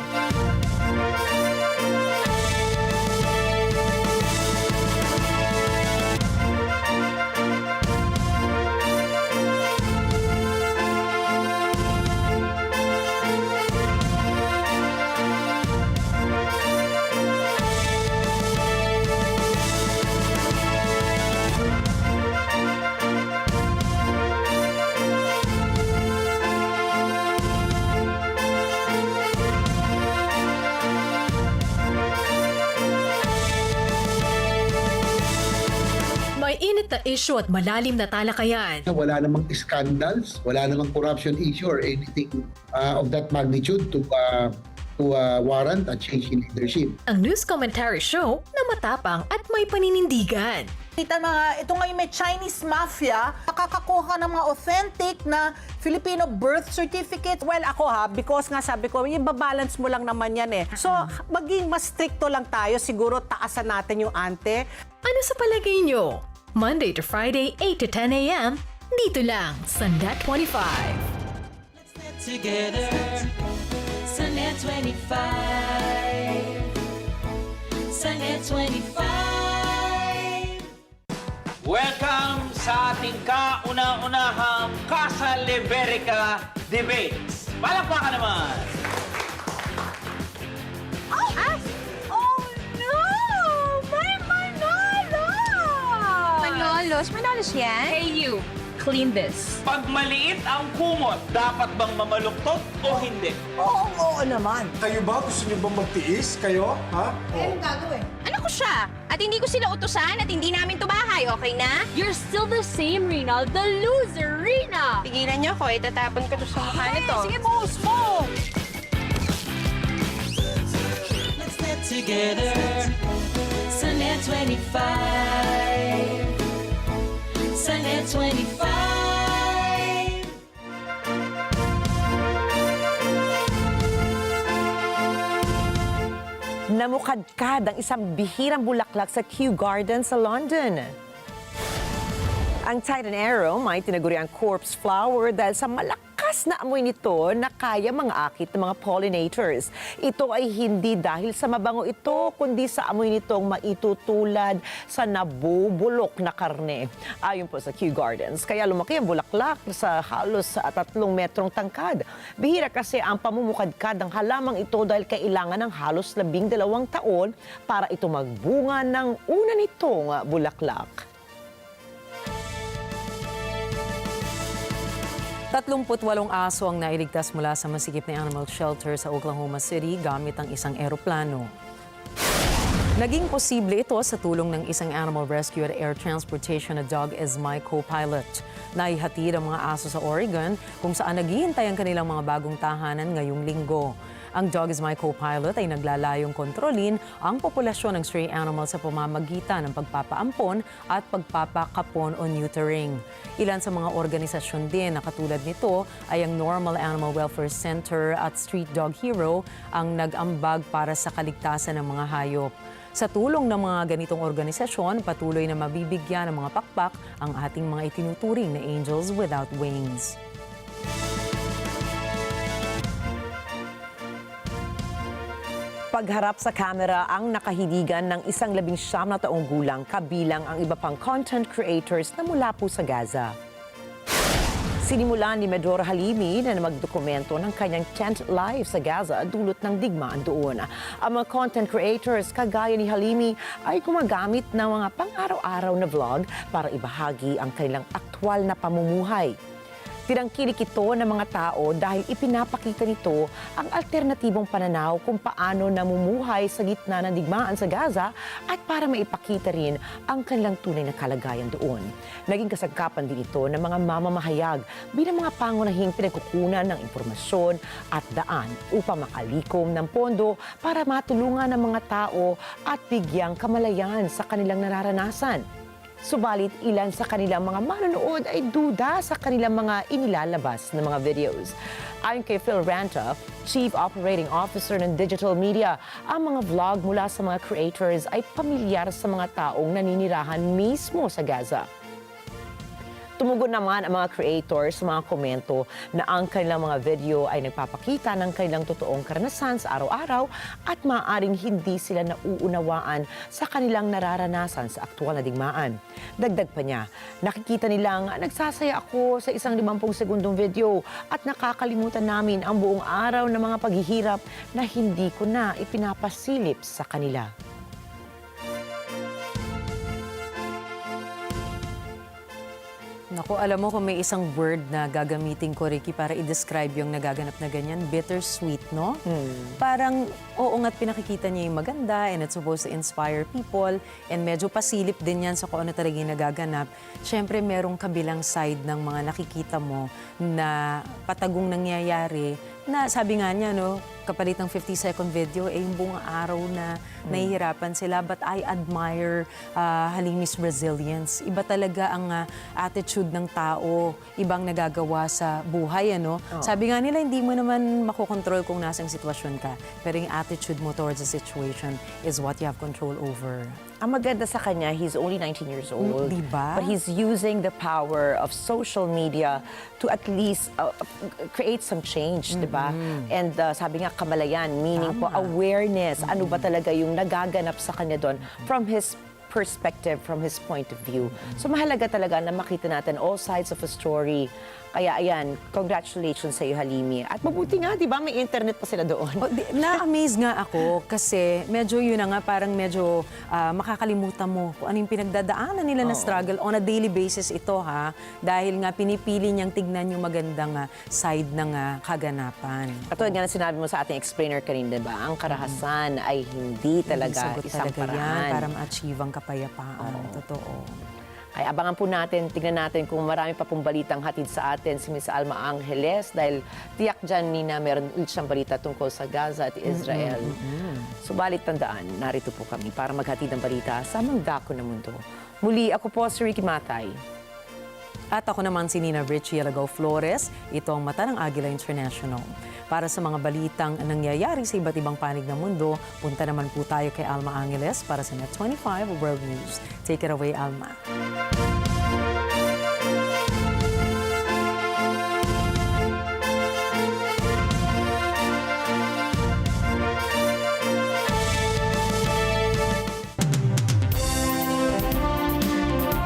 issue at malalim na talakayan.
Wala namang scandals, wala namang corruption issue or anything of that magnitude to warrant a change in leadership.
Ang news commentary show na matapang at may paninindigan.
Ito ngayon may Chinese mafia, nakakakuha ng mga authentic na Filipino birth certificate. Well, ako because nga sabi ko, ibabalance mo lang naman yan eh. So, maging mas stricto lang tayo, siguro taasan natin yung ante.
Ano sa palagay nyo? Monday to Friday, 8 to 10 a.m. Dito lang sa Net 25.
Let's get together sa Net 25. Sa Net 25.
Welcome sa ating kauna-unahang Casa Liberica Debates. Palakpakan naman!
Oh no! May manalo! Manolos yan?
Hey you, clean this. Pag maliit ang kumot, dapat bang mamaluktot o hindi?
Oo naman.
Kayo ba? Gusto niyo ba magtiis? Kayo? Ha?
Anong gagawin?
Ano ko siya? At hindi ko sila utusan at hindi namin tubahay, okay na?
You're still the same, Rina. The loser, Rina!
Tigilan niyo ako, itatapon ko to sa mukha nito.
Sige, boss mo!
Let's get together sa Net 25. Sa Net 25.
Namukadkad ang isang bihirang bulaklak sa Kew Gardens sa London. Ang Titan Arrow may tinaguriang corpse flower dahil sa malakas na amoy nito na kaya mangakit ng mga pollinators. Ito ay hindi dahil sa mabango ito, kundi sa amoy nitong maitutulad sa nabubulok na karne. Ayon po sa Kew Gardens, kaya lumaki ang bulaklak sa halos 3 metrong tangkad. Bihira kasi ang pamumukadkad ng halamang ito dahil kailangan ng halos 12 taon para ito magbunga ng una nitong bulaklak.
38 aso ang nailigtas mula sa masikip na animal shelter sa Oklahoma City gamit ang isang eroplano. Naging posible ito sa tulong ng isang animal rescue at air transportation na dog is my co-pilot. Naihatid ang mga aso sa Oregon kung saan naghihintay ang kanilang mga bagong tahanan ngayong linggo. Ang dog is my co-pilot ay naglalayong kontrolin ang populasyon ng stray animals sa pamamagitan ng pagpapaampon at pagpapakapon o neutering. Ilan sa mga organisasyon din na katulad nito ay ang Normal Animal Welfare Center at Street Dog Hero ang nag-ambag para sa kaligtasan ng mga hayop. Sa tulong ng mga ganitong organisasyon, patuloy na mabibigyan ng mga pakpak ang ating mga itinuturing na angels without wings.
Pagharap sa kamera ang nakahidigan ng isang 19 na taong gulang kabilang ang iba pang content creators na mula po sa Gaza. Sinimulan ni Medora Halimi na magdokumento ng kanyang tent life sa Gaza dulot ng digmaan doon. Ang mga content creators kagaya ni Halimi ay gumagamit ng mga pang-araw-araw na vlog para ibahagi ang kanilang aktwal na pamumuhay. Tinangkilik ito ng mga tao dahil ipinapakita nito ang alternatibong pananaw kung paano namumuhay sa gitna ng digmaan sa Gaza at para maipakita rin ang kanilang tunay na kalagayan doon. Naging kasangkapan din ito ng mga mamamahayag bilang mga pangunahing pinagkukunan ng impormasyon at daan upang makalikom ng pondo para matulungan ng mga tao at bigyang kamalayan sa kanilang nararanasan. Subalit ilan sa kanilang mga manonood ay duda sa kanilang mga inilalabas na mga videos. Ayon kay Phil Ranta, Chief Operating Officer ng Digital Media, ang mga vlog mula sa mga creators ay pamilyar sa mga taong naninirahan mismo sa Gaza. Tumugon naman ang mga creators sa mga komento na ang kanilang mga video ay nagpapakita ng kanilang totoong karanasan sa araw-araw at maaaring hindi sila nauunawaan sa kanilang nararanasan sa aktwal na digmaan. Dagdag pa niya, nakikita nilang nagsasaya ako sa isang 50 segundong video at nakakalimutan namin ang buong araw ng mga paghihirap na hindi ko na ipinapasilip sa kanila.
Ako, alam mo kung may isang word na gagamitin ko, Ricky, para i-describe yung nagaganap na ganyan, bittersweet, no? Parang, oo nga't pinakikita niya yung maganda and it's supposed to inspire people and medyo pasilip din yan sa kung ano talaga yung nagaganap. Siyempre, merong kabilang side ng mga nakikita mo na patagong nangyayari na sabi nga niya, no, kapalit ng 50-second video, yung buong araw na nahihirapan sila. But I admire Halimi's resilience. Iba talaga ang attitude ng tao, ibang nagagawa sa buhay, ano? Sabi nga nila, hindi mo naman makokontrol kung nasang sitwasyon ka. Pero yung attitude mo towards the situation is what you have control over.
Ang maganda sa kanya, he's only 19 years old.
Diba?
But he's using the power of social media to at least create some change, diba? And sabi nga, kamalayan, meaning po awareness. Ano ba talaga yung nagaganap sa kanya doon from his perspective, from his point of view. So mahalaga talaga na makita natin all sides of a story. Kaya ayan, congratulations sa iyo, Halimi. At mabuti nga, di ba, may internet pa sila doon.
Na-amaze nga ako kasi medyo yun na nga, parang medyo makakalimutan mo kung ano yung pinagdadaanan nila na struggle on a daily basis ito, ha? Dahil nga pinipili niyang tignan yung magandang side ng kaganapan.
Katulad nga na sinabi mo sa ating explainer kanina, di ba? Ang karahasan ay hindi talaga isang paraan.
Yan para ma-achieve ang kapayapaan. Totoo.
Ay abangan po natin, tignan natin kung marami pa pong balitang hatid sa atin si Ms. Alma Angeles dahil tiyak dyan, Nina, meron ulit siyang balita tungkol sa Gaza at Israel. Subalit tandaan, narito po kami para maghatid ng balita sa mangdako na mundo. Muli, ako po si Ricky Matay.
At ako naman si Nina Richie Alagaw Flores. Ito ang Mata ng Agila International. Para sa mga balitang nangyayari sa iba't ibang panig ng mundo, punta naman po tayo kay Alma Angeles para sa Net 25 World News. Take it away, Alma.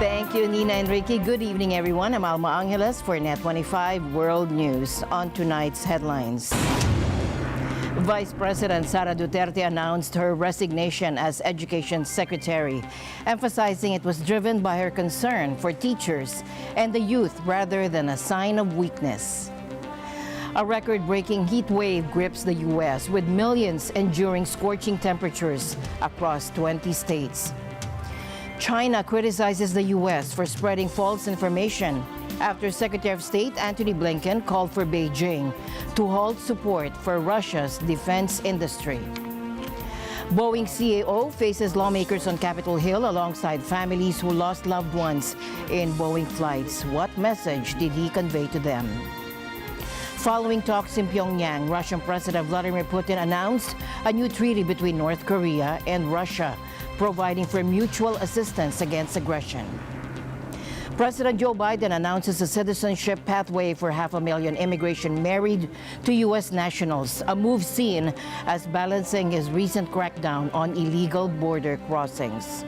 Thank you, Nina and Ricky. Good evening, everyone. I'm Alma Angeles for Net 25 World News. On tonight's headlines. Vice President Sara Duterte announced her resignation as Education Secretary, emphasizing it was driven by her concern for teachers and the youth rather than a sign of weakness. A record-breaking heat wave grips the U.S., with millions enduring scorching temperatures across 20 states. China criticizes the U.S. for spreading false information after Secretary of State Antony Blinken called for Beijing to halt support for Russia's defense industry. Boeing CAO faces lawmakers on Capitol Hill alongside families who lost loved ones in Boeing flights. What message did he convey to them? Following talks in Pyongyang, Russian President Vladimir Putin announced a new treaty between North Korea and Russia, providing for mutual assistance against aggression. President Joe Biden announces a citizenship pathway for 500,000 immigration married to U.S. nationals, a move seen as balancing his recent crackdown on illegal border crossings.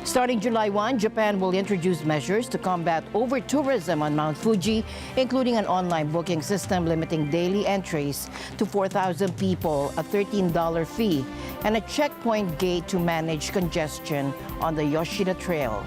Starting July 1, Japan will introduce measures to combat over-tourism on Mount Fuji, including an online booking system limiting daily entries to 4,000 people, a $13 fee, and a checkpoint gate to manage congestion on the Yoshida Trail.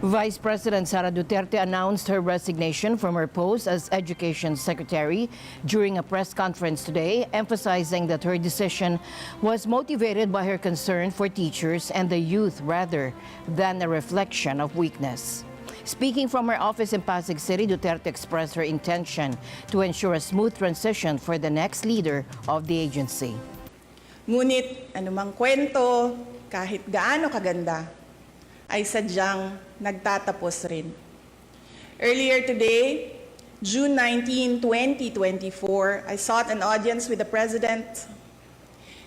Vice President Sara Duterte announced her resignation from her post as Education Secretary during a press conference today, emphasizing that her decision was motivated by her concern for teachers and the youth rather than a reflection of weakness. Speaking from her office in Pasig City, Duterte expressed her intention to ensure a smooth transition for the next leader of the agency.
Ngunit anumang kwento, kahit gaano kaganda, ay sadyang nagtatapos rin. Earlier today, June 19, 2024, I sought an audience with the President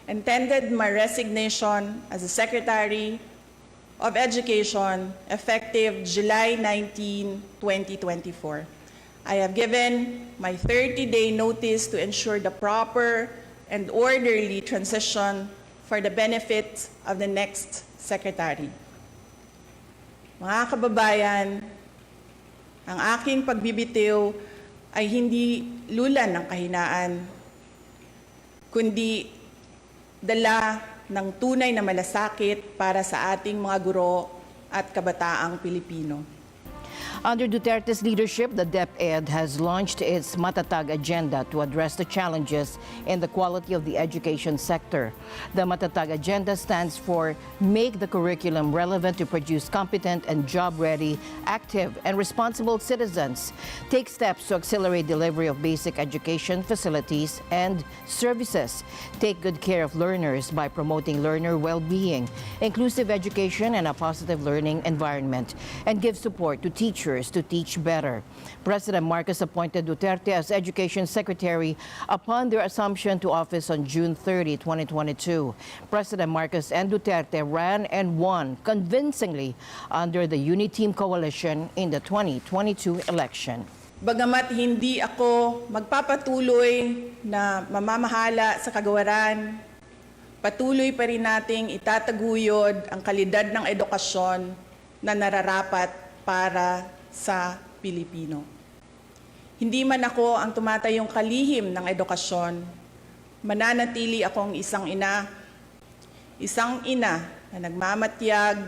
and tendered my resignation as the Secretary of Education effective July 19, 2024. I have given my 30-day notice to ensure the proper and orderly transition for the benefit of the next Secretary. Mga kababayan, ang aking pagbibitiw ay hindi lulan ng kahinaan, kundi dala ng tunay na malasakit para sa ating mga guro at kabataang Pilipino.
Under Duterte's leadership, the DepEd has launched its Matatag agenda to address the challenges in the quality of the education sector. The Matatag agenda stands for Make the Curriculum Relevant to Produce Competent and Job-Ready, Active and Responsible Citizens. Take steps to accelerate delivery of basic education facilities and services. Take good care of learners by promoting learner well-being, inclusive education and a positive learning environment, and give support to teachers to teach better. President Marcos appointed Duterte as Education Secretary upon their assumption to office on June 30, 2022. President Marcos and Duterte ran and won convincingly under the Uniteam coalition in the 2022 election.
Bagamat hindi ako magpapatuloy na mamamahala sa kagawaran, patuloy pa rin nating itataguyod ang kalidad ng edukasyon na nararapat para sa Pilipino. Hindi man ako ang tumatayong kalihim ng edukasyon, mananatili akong isang ina na nagmamatyag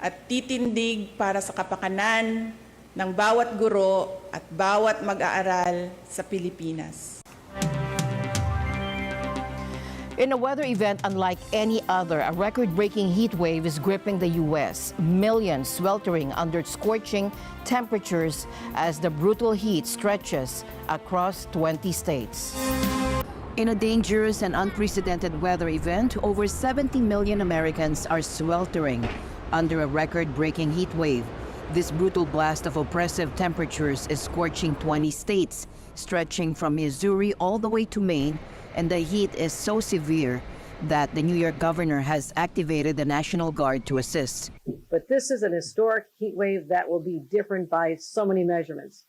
at titindig para sa kapakanan ng bawat guro at bawat mag-aaral sa Pilipinas.
In a weather event unlike any other, a record-breaking heat wave is gripping the U.S. Millions sweltering under scorching temperatures as the brutal heat stretches across 20 states. In a dangerous and unprecedented weather event, over 70 million Americans are sweltering under a record-breaking heat wave. This brutal blast of oppressive temperatures is scorching 20 states, stretching from Missouri all the way to Maine, and the heat is so severe that the New York governor has activated the National Guard to assist.
But this is an historic heat wave that will be different by so many measurements.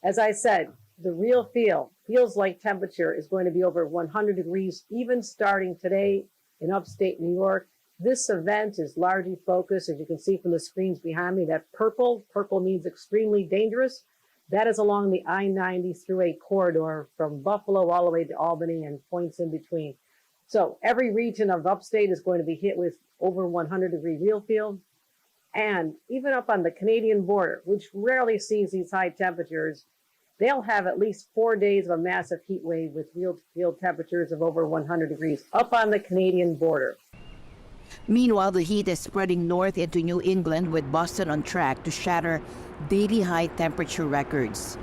As I said, the real feels like temperature is going to be over 100 degrees, even starting today in upstate New York. This event is largely focused, as you can see from the screens behind me, that purple means extremely dangerous. That is along the I-90 thruway corridor from Buffalo all the way to Albany and points in between. So every region of upstate is going to be hit with over 100-degree real feel. And even up on the Canadian border, which rarely sees these high temperatures, they'll have at least 4 days of a massive heat wave with real feel temperatures of over 100 degrees up on the Canadian border.
Meanwhile, the heat is spreading north into New England, with Boston on track to shatter daily high temperature records.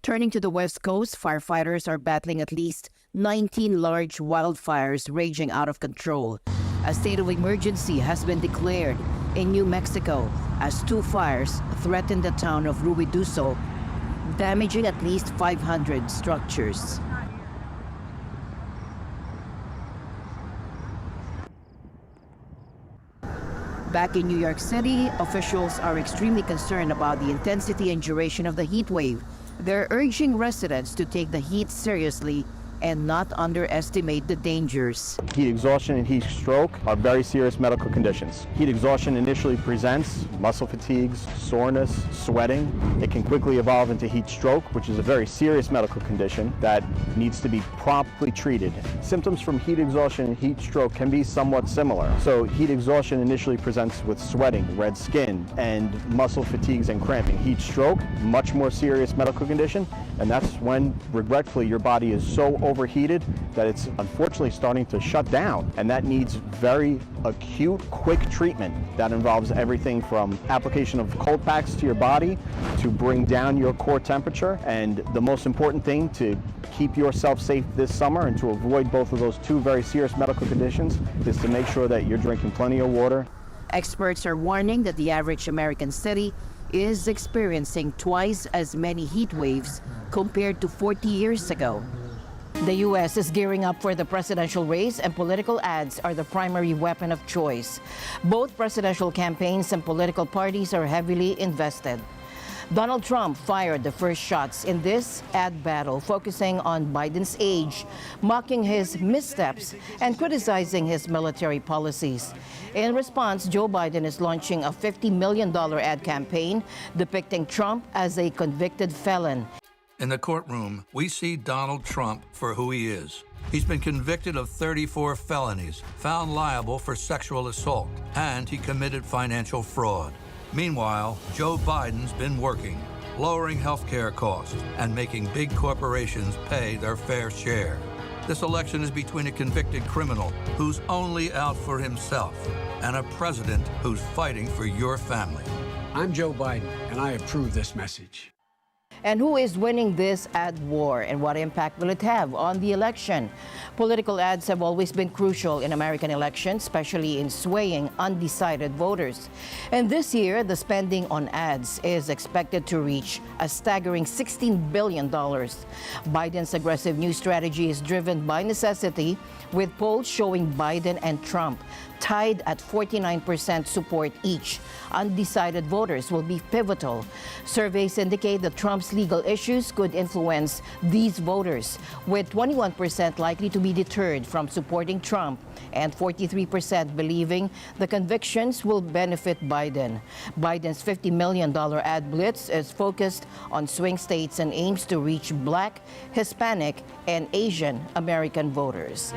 Turning to the West Coast, firefighters are battling at least 19 large wildfires raging out of control. A state of emergency has been declared in New Mexico as 2 fires threaten the town of Ruidoso, damaging at least 500 structures. Back in New York City, officials are extremely concerned about the intensity and duration of the heat wave. They're urging residents to take the heat seriously and not underestimate the dangers.
Heat exhaustion and heat stroke are very serious medical conditions. Heat exhaustion initially presents muscle fatigues, soreness, sweating. It can quickly evolve into heat stroke, which is a very serious medical condition that needs to be promptly treated. Symptoms from heat exhaustion and heat stroke can be somewhat similar. So heat exhaustion initially presents with sweating, red skin, and muscle fatigues and cramping. Heat stroke, much more serious medical condition, and that's when, regretfully, your body is so overheated that it's unfortunately starting to shut down, and that needs very acute, quick treatment. That involves everything from application of cold packs to your body to bring down your core temperature, and the most important thing to keep yourself safe this summer and to avoid both of those 2 very serious medical conditions is to make sure that you're drinking plenty of water.
Experts are warning that the average American city is experiencing twice as many heat waves compared to 40 years ago. The U.S. is gearing up for the presidential race, and political ads are the primary weapon of choice. Both presidential campaigns and political parties are heavily invested. Donald Trump fired the first shots in this ad battle, focusing on Biden's age, mocking his missteps, and criticizing his military policies. In response, Joe Biden is launching a $50 million ad campaign depicting Trump as a convicted felon.
In the courtroom, we see Donald Trump for who he is. He's been convicted of 34 felonies, found liable for sexual assault, and he committed financial fraud. Meanwhile, Joe Biden's been working, lowering health care costs and making big corporations pay their fair share. This election is between a convicted criminal who's only out for himself and a president who's fighting for your family.
I'm Joe Biden, and I approve this message.
And who is winning this ad war, and what impact will it have on the election? Political ads have always been crucial in American elections, especially in swaying undecided voters. And this year, the spending on ads is expected to reach a staggering $16 billion. Biden's aggressive news strategy is driven by necessity, with polls showing Biden and Trump tied at 49% support each. Undecided voters will be pivotal. Surveys indicate that Trump's legal issues could influence these voters, with 21% likely to be deterred from supporting Trump and 43% believing the convictions will benefit Biden. Biden's $50 million ad blitz is focused on swing states and aims to reach Black, Hispanic, and Asian American voters.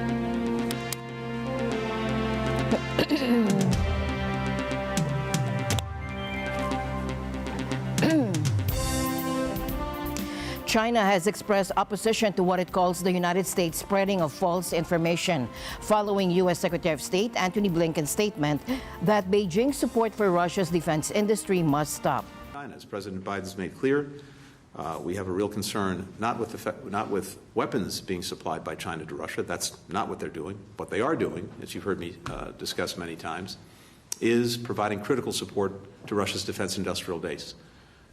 China has expressed opposition to what it calls the United States spreading of false information, following U.S. Secretary of State Antony Blinken's statement that Beijing's support for Russia's defense industry must stop.
China, as President Biden's made clear, we have a real concern not with weapons being supplied by China to Russia. That's not what they're doing. What they are doing, as you've heard me discuss many times, is providing critical support to Russia's defense industrial base.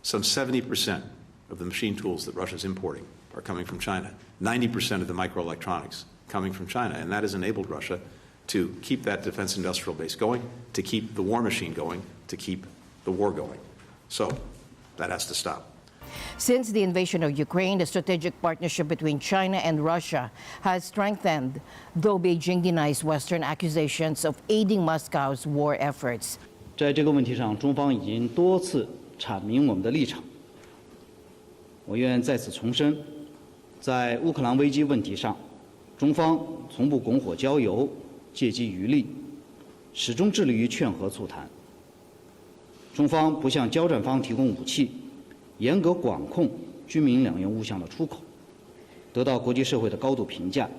Some 70% of the machine tools that Russia's importing are coming from China. 90% of the microelectronics coming from China, and that has enabled Russia to keep that defense industrial base going, to keep the war machine going, to keep the war going. So that has to stop.
Since the invasion of Ukraine, the strategic partnership between China and Russia has strengthened, though Beijing denies Western accusations of aiding Moscow's war efforts.
在这个问题上，中方已经多次阐明我们的立场。我愿在此重申，在乌克兰危机问题上，中方从不拱火浇油、借机渔利，始终致力于劝和促谈。中方不向交战方提供武器，严格管控军民两用物项的出口，得到国际社会的高度评价。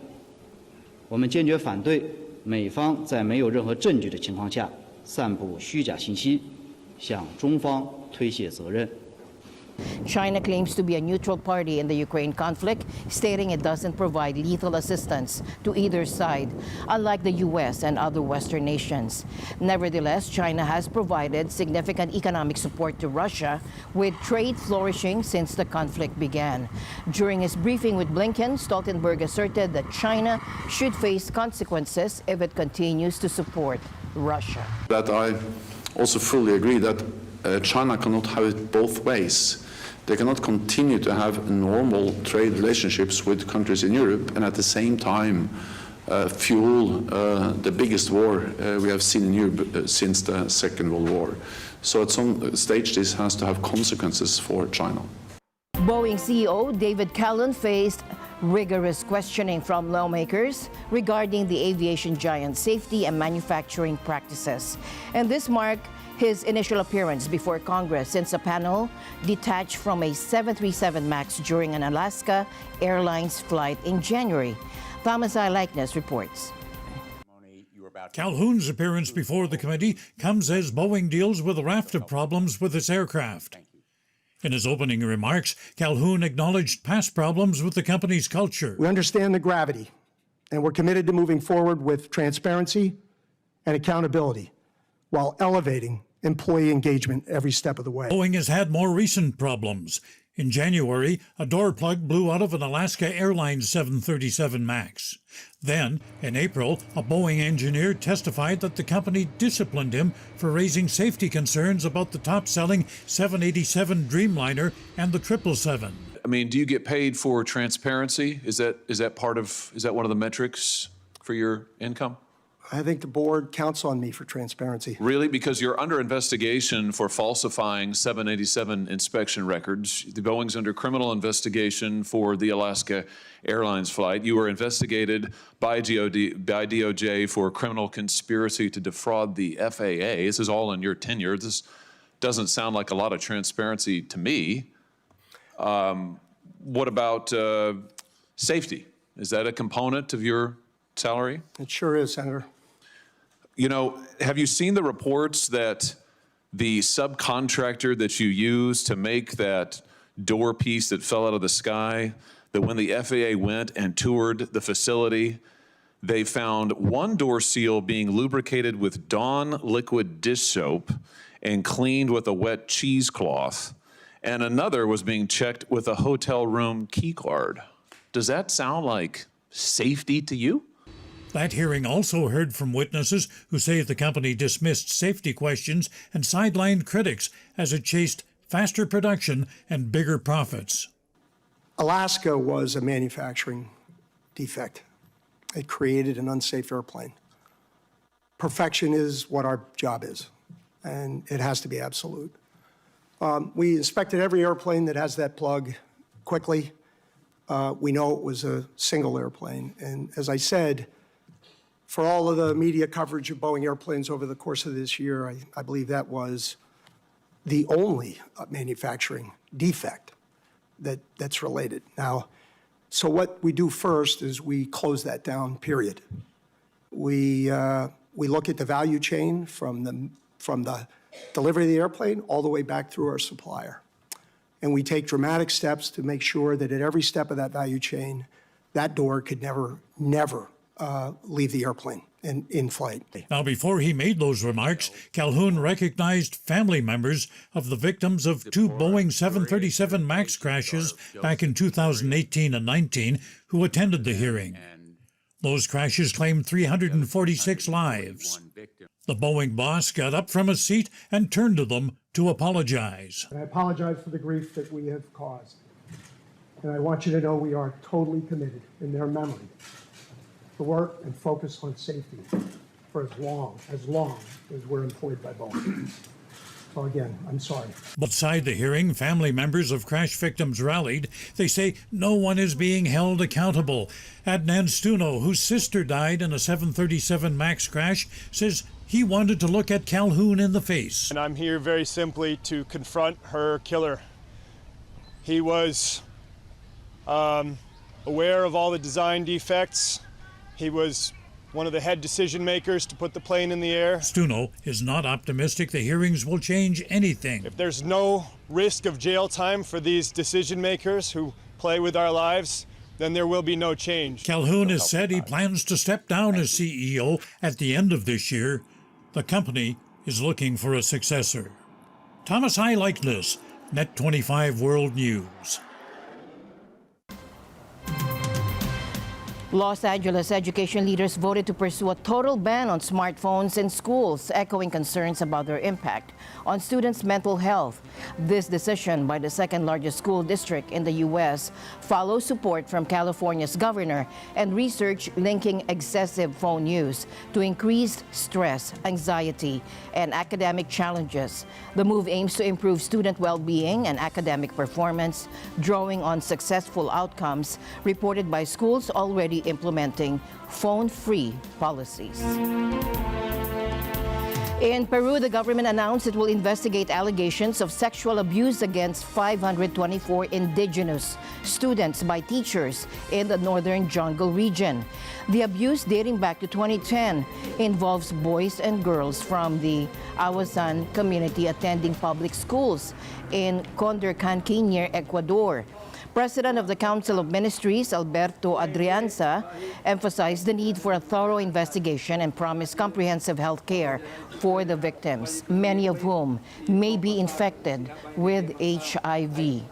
我们坚决反对美方在没有任何证据的情况下散布虚假信息，向中方推卸责任。
China claims to be a neutral party in the Ukraine conflict, stating it doesn't provide lethal assistance to either side, unlike the U.S. and other Western nations. Nevertheless, China has provided significant economic support to Russia, with trade flourishing since the conflict began. During his briefing with Blinken, Stoltenberg asserted that China should face consequences if it continues to support Russia.
That I also fully agree that China cannot have it both ways. They cannot continue to have normal trade relationships with countries in Europe and at the same time fuel the biggest war we have seen in Europe since the Second World War. So at some stage this has to have consequences for China.
Boeing CEO David Calhoun faced rigorous questioning from lawmakers regarding the aviation giant's safety and manufacturing practices. And this marked his initial appearance before Congress since a panel detached from a 737 MAX during an Alaska Airlines flight in January. Thomas I. Likeness reports.
Calhoun's appearance before the committee comes as Boeing deals with a raft of problems with its aircraft. In his opening remarks, Calhoun acknowledged past problems with the company's culture.
We understand the gravity, and we're committed to moving forward with transparency and accountability while elevating employee engagement every step of the way.
Boeing has had more recent problems. In January, a door plug blew out of an Alaska Airlines 737 MAX. Then, in April, a Boeing engineer testified that the company disciplined him for raising safety concerns about the top-selling 787 Dreamliner and the 777.
I mean, do you get paid for transparency? Is that one of the metrics for your income?
I think the board counts on me for transparency.
Really? Because you're under investigation for falsifying 787 inspection records. The Boeing's under criminal investigation for the Alaska Airlines flight. You were investigated by DOJ for criminal conspiracy to defraud the FAA. This is all in your tenure. This doesn't sound like a lot of transparency to me. What about safety? Is that a component of your salary?
It sure is, Senator.
You know, have you seen the reports that the subcontractor that you used to make that door piece that fell out of the sky, that when the FAA went and toured the facility, they found one door seal being lubricated with Dawn liquid dish soap and cleaned with a wet cheesecloth, and another was being checked with a hotel room key card? Does that sound like safety to you?
That hearing also heard from witnesses who say the company dismissed safety questions and sidelined critics as it chased faster production and bigger profits.
Alaska was a manufacturing defect. It created an unsafe airplane. Perfection is what our job is, and it has to be absolute. We inspected every airplane that has that plug quickly. We know it was a single airplane, and as I said, for all of the media coverage of Boeing airplanes over the course of this year, I believe that was the only manufacturing defect that's related. Now, so what we do first is we close that down, period. We look at the value chain from the delivery of the airplane all the way back through our supplier. And we take dramatic steps to make sure that at every step of that value chain, that door could never leave the airplane in flight.
Now, before he made those remarks, Calhoun recognized family members of the victims of two Boeing 737 MAX crashes back in 2018 and 19 who attended the hearing. Those crashes claimed 346 lives. The Boeing boss got up from his seat and turned to them to apologize.
I apologize for the grief that we have caused. And I want you to know we are totally committed in their memory to work and focus on safety for as long as we're employed by Boeing. So again, I'm sorry.
Outside the hearing, family members of crash victims rallied. They say no one is being held accountable. Adnan Stuno, whose sister died in a 737 MAX crash, says he wanted to look at Calhoun in the face.
And I'm here very simply to confront her killer. He was aware of all the design defects. He was one of the head decision makers to put the plane in the air.
Stuno is not optimistic the hearings will change anything.
If there's no risk of jail time for these decision makers who play with our lives, then there will be no change.
Calhoun has said he plans to step down as CEO at the end of this year. The company is looking for a successor. Thomas I. Likeness, Net 25 World News.
Los Angeles education leaders voted to pursue a total ban on smartphones in schools, echoing concerns about their impact on students' mental health. This decision by the second largest school district in the U.S. follows support from California's governor and research linking excessive phone use to increased stress, anxiety, and academic challenges. The move aims to improve student well-being and academic performance, drawing on successful outcomes reported by schools already implementing phone-free policies. In Peru, the government announced it will investigate allegations of sexual abuse against 524 indigenous students by teachers in the northern jungle region. The abuse, dating back to 2010, involves boys and girls from the Awasan community attending public schools in Condorcanqui near Ecuador. President of the Council of Ministries, Alberto Adrianza, emphasized the need for a thorough investigation and promised comprehensive health care for the victims, many of whom may be infected with HIV.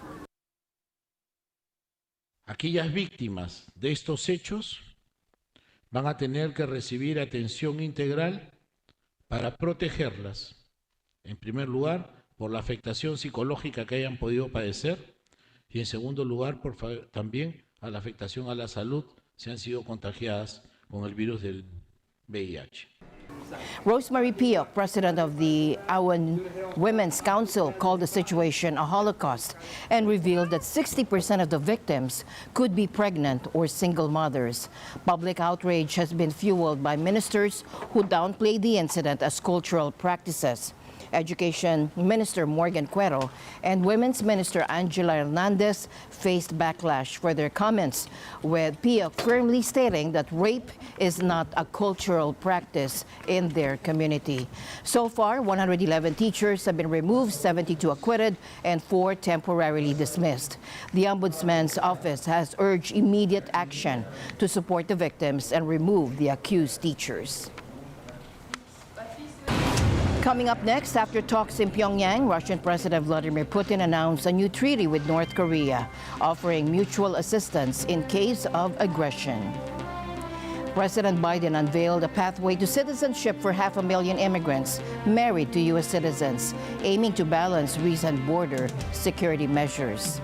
aquellas víctimas de estos hechos van a tener que recibir atención integral para protegerlas, en primer lugar, por la afectación psicológica que hayan podido padecer y en segundo lugar, también a la afectación a la salud si han sido contagiadas con el virus del VIH.
Rosemary Pio, president of the Awan Women's Council, called the situation a Holocaust and revealed that 60% of the victims could be pregnant or single mothers. Public outrage has been fueled by ministers who downplayed the incident as cultural practices. Education Minister Morgan Cuero and Women's Minister Agila Hernandez faced backlash for their comments, with Pia firmly stating that rape is not a cultural practice in their community. So far, 111 teachers have been removed, 72 acquitted, and 4 temporarily dismissed. The Ombudsman's office has urged immediate action to support the victims and remove the accused teachers. Coming up next, after talks in Pyongyang, Russian President Vladimir Putin announced a new treaty with North Korea, offering mutual assistance in case of aggression. President Biden unveiled a pathway to citizenship for 500,000 immigrants married to U.S. citizens, aiming to balance recent border security measures.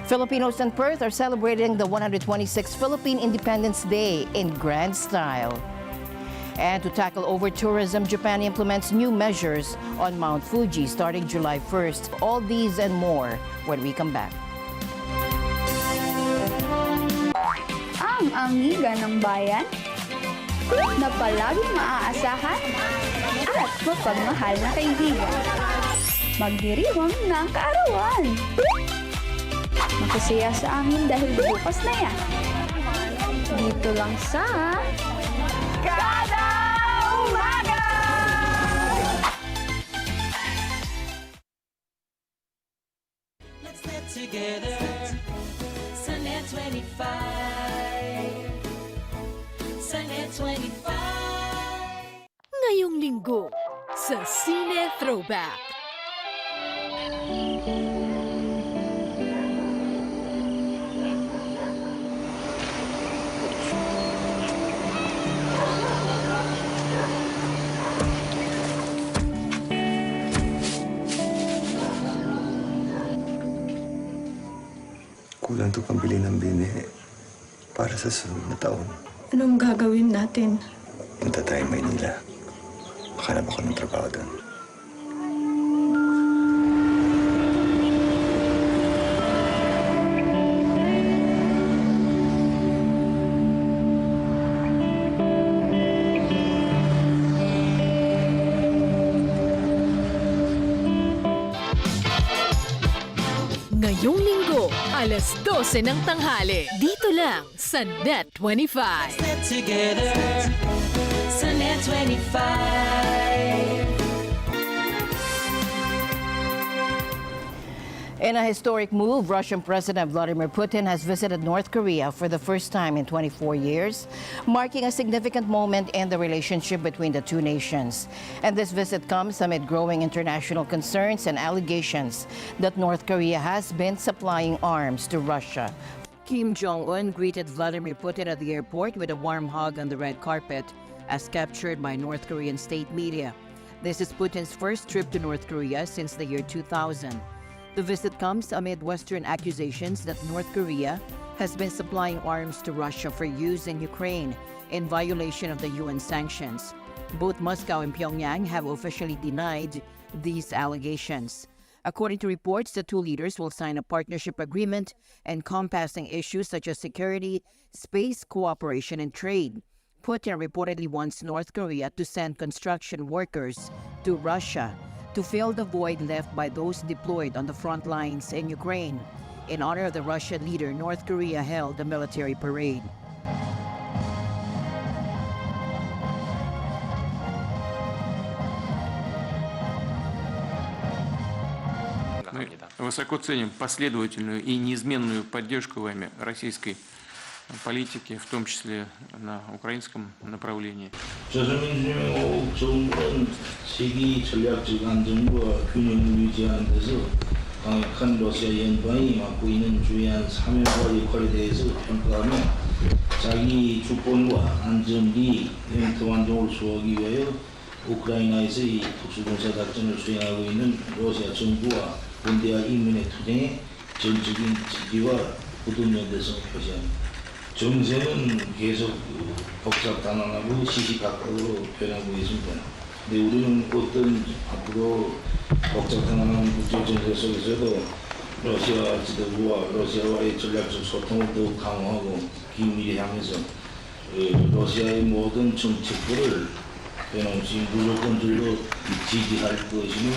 Filipinos in Perth are celebrating the 126th Philippine Independence Day in grand style. And to tackle over-tourism, Japan implements new measures on Mount Fuji starting July 1st. All these and more when we come back.
Ang amiga ng bayan na palaging maaasahan at mapagmahal na kaibigan. Magdiriwang ng kaarawan. Makasaya sa amin dahil bukas na yan. Dito lang sa Kada Umaga!
Let's get together. Sunday 25. Sunday 25.
Ngayong linggo sa Cine Throwback.
Kulang to pambili ng bini para sa sunod na taon.
Anong gagawin natin?
Punta tayo Maynila. Makanap ako ng trabaho doon.
Ngayong linggo, alas 12 ng tanghali. Dito lang sa Net 25.
Let's get together. Sunday 25.
In a historic move, Russian President Vladimir Putin has visited North Korea for the first time in 24 years, marking a significant moment in the relationship between the two nations. And this visit comes amid growing international concerns and allegations that North Korea has been supplying arms to Russia. Kim Jong-un greeted Vladimir Putin at the airport with a warm hug on the red carpet, as captured by North Korean state media. This is Putin's first trip to North Korea since the year 2000. The visit comes amid Western accusations that North Korea has been supplying arms to Russia for use in Ukraine in violation of the UN sanctions. Both Moscow and Pyongyang have officially denied these allegations. According to reports, the two leaders will sign a partnership agreement encompassing issues such as security, space cooperation, and trade. Putin reportedly wants North Korea to send construction workers to Russia to fill the void left by those deployed on the front lines in Ukraine. In honor of the Russian leader, North Korea held a military parade.
Мы высоко ценим последовательную и неизменную поддержку вами российской политики, в том числе на украинском направлении.
세계 전략적 안정과 균형을 유지하는 데서
강력한 러시아 연방이 맡고 있는 중요한 사명과 역할에 대해서 평가하며 자기 주권과 안전리, 영토 안정을 수호하기 위하여 우크라이나에서 이 특수군사 작전을 수행하고 있는 러시아 정부와 군대와 인민의 투쟁에 전적인 지지와 굳은 연대성을 표시합니다. 정세는 계속 복잡단안하고 시시각각으로 변하고 있습니다. 근데 우리는 어떤 앞으로 복잡단안한 국제정세 속에서도 러시아 지도부와 러시아와의 전략적 소통을 더욱 강화하고 긴밀히 하면서 러시아의 모든 정책들을 변함없이 무조건적으로 지지할 것임을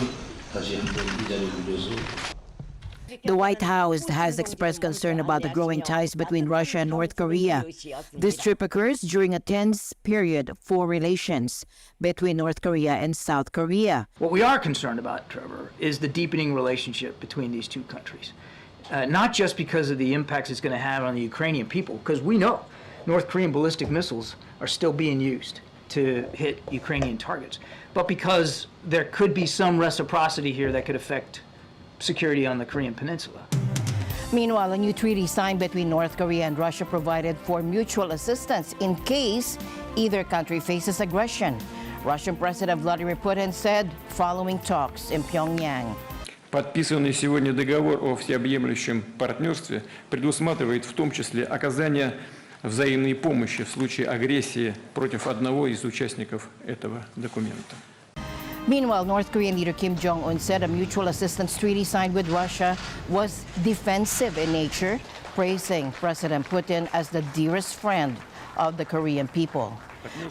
다시 한번 이 자리에 빌어서
The White House has expressed concern about the growing ties between Russia and North Korea. This trip occurs during a tense period for relations between North Korea and South Korea.
What we are concerned about, Trevor, is the deepening relationship between these two countries. Not just because of the impacts it's going to have on the Ukrainian people, because we know North Korean ballistic missiles are still being used to hit Ukrainian targets, but because there could be some reciprocity here that could affect security on the Korean Peninsula.
Meanwhile, a new treaty signed between North Korea and Russia provided for mutual assistance in case either country faces aggression. Russian President Vladimir Putin said following talks in Pyongyang.
Подписанный сегодня договор о всеобъемлющем партнерстве предусматривает в том числе оказание взаимной помощи в случае агрессии против одного из участников этого документа.
Meanwhile, North Korean leader Kim Jong-un said a mutual assistance treaty signed with Russia was defensive in nature, praising President Putin as the dearest friend of the Korean people.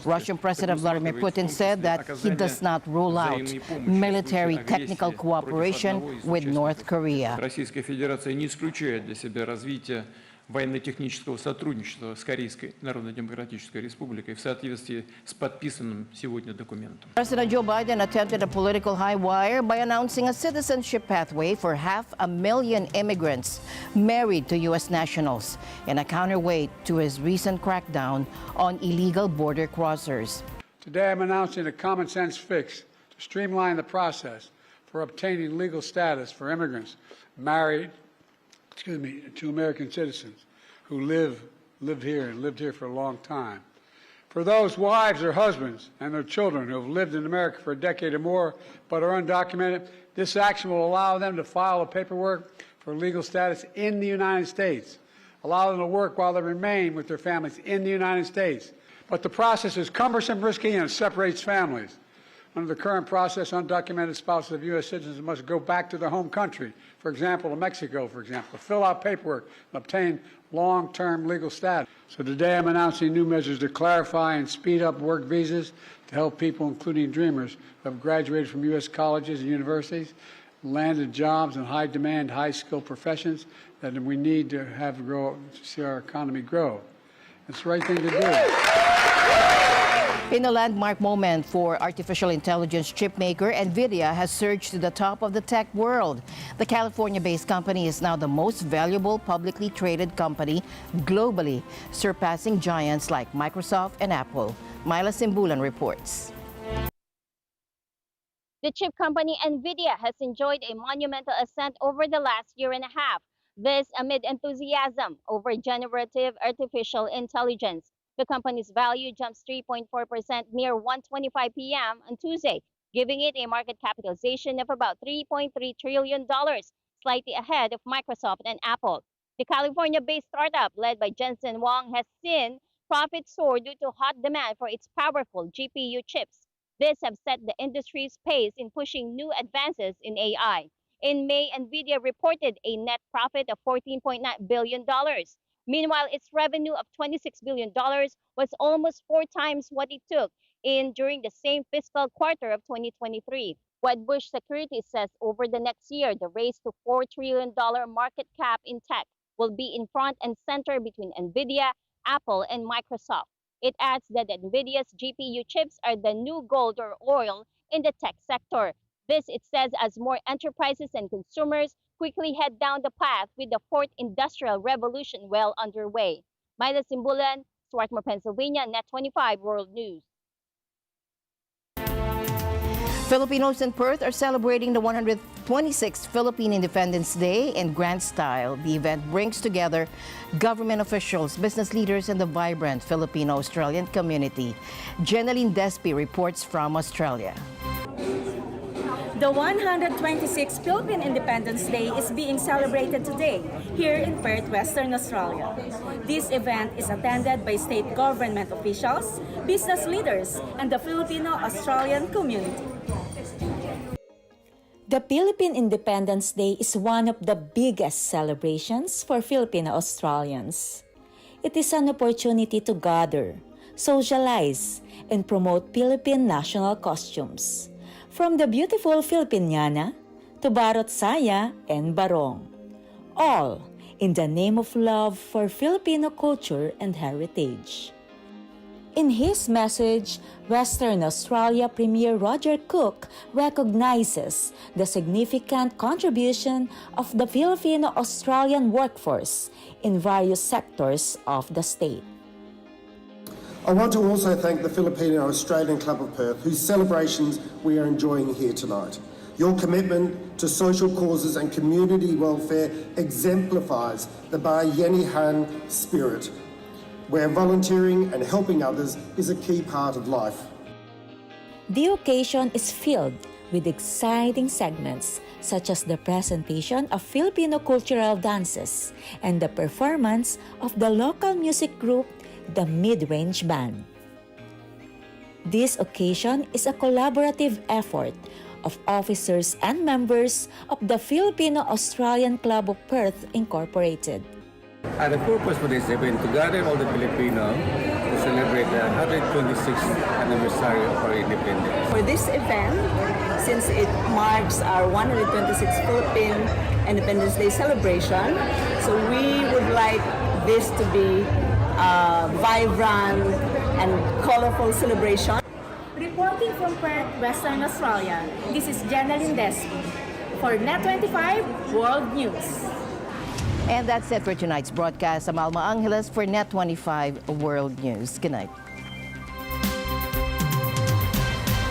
Russian President Vladimir Putin said that he does not rule out military technical cooperation with North Korea.
Российская Федерация не исключает для себя развитие военно-технического сотрудничества с Корейской Народно-Демократической Республикой в соответствии с подписанным сегодня документом.
President Joe Biden attempted a political high wire by announcing a citizenship pathway for 500,000 immigrants married to U.S. nationals in a counterweight to his recent crackdown on illegal border crossers.
Today I'm announcing a common sense fix to streamline the process for obtaining legal status for immigrants married to American citizens who lived here for a long time. For those wives or husbands and their children who have lived in America for a decade or more but are undocumented, this action will allow them to file the paperwork for legal status in the United States, allow them to work while they remain with their families in the United States. But the process is cumbersome, risky, and it separates families. Under the current process, undocumented spouses of U.S. citizens must go back to their home country, for example, to Mexico, fill out paperwork and obtain long-term legal status. So today I'm announcing new measures to clarify and speed up work visas to help people, including dreamers, who have graduated from U.S. colleges and universities, landed jobs in high-demand, high-skilled professions that we need to have grow to see our economy grow. It's the right thing to do.
In a landmark moment for artificial intelligence chipmaker, NVIDIA has surged to the top of the tech world. The California-based company is now the most valuable publicly traded company globally, surpassing giants like Microsoft and Apple. Myla Simbulan reports.
The chip company NVIDIA has enjoyed a monumental ascent over the last year and a half. This amid enthusiasm over generative artificial intelligence. The company's value jumps 3.4% near 1:25 p.m. on Tuesday, giving it a market capitalization of about $3.3 trillion, slightly ahead of Microsoft and Apple. The California-based startup, led by Jensen Huang, has seen profits soar due to hot demand for its powerful GPU chips. This has set the industry's pace in pushing new advances in AI. In May, NVIDIA reported a net profit of $14.9 billion. Meanwhile, its revenue of $26 billion was almost 4 times what it took in during the same fiscal quarter of 2023. Wedbush Securities says over the next year, the race to $4 trillion market cap in tech will be in front and center between NVIDIA, Apple, and Microsoft. It adds that NVIDIA's GPU chips are the new gold or oil in the tech sector. This, it says, as more enterprises and consumers quickly head down the path with the fourth industrial revolution well underway. Myla Simbulan, Swarthmore, Pennsylvania, Net 25 World News.
Filipinos in Perth are celebrating the 126th Philippine Independence Day in grand style. The event brings together government officials, business leaders, and the vibrant Filipino-Australian community. Jeneline Despi reports from Australia.
The 126th Philippine Independence Day is being celebrated today here in Perth, Western Australia. This event is attended by state government officials, business leaders, and the Filipino-Australian community.
The Philippine Independence Day is one of the biggest celebrations for Filipino-Australians. It is an opportunity to gather, socialize, and promote Philippine national costumes. From the beautiful Filipiniana to Barot Saya and Barong, all in the name of love for Filipino culture and heritage. In his message, Western Australia Premier Roger Cook recognizes the significant contribution of the Filipino-Australian workforce in various sectors of the state.
I want to also thank the Filipino-Australian Club of Perth, whose celebrations we are enjoying here tonight. Your commitment to social causes and community welfare exemplifies the Bayanihan spirit, where volunteering and helping others is a key part of life.
The occasion is filled with exciting segments such as the presentation of Filipino cultural dances and the performance of the local music group, the Mid-Range Band. This occasion is a collaborative effort of officers and members of the Filipino-Australian Club of Perth Incorporated.
The purpose for this event to gather all the Filipinos to celebrate the 126th anniversary of our independence.
For this event, since it marks our 126th Philippine Independence Day celebration, so we would like this to be a vibrant and colorful celebration. Reporting from Perth, Western Australia, this is Jeneline Despi for Net25 World News.
And that's it for tonight's broadcast. I'm Alma Angeles for Net25 World News. Good night.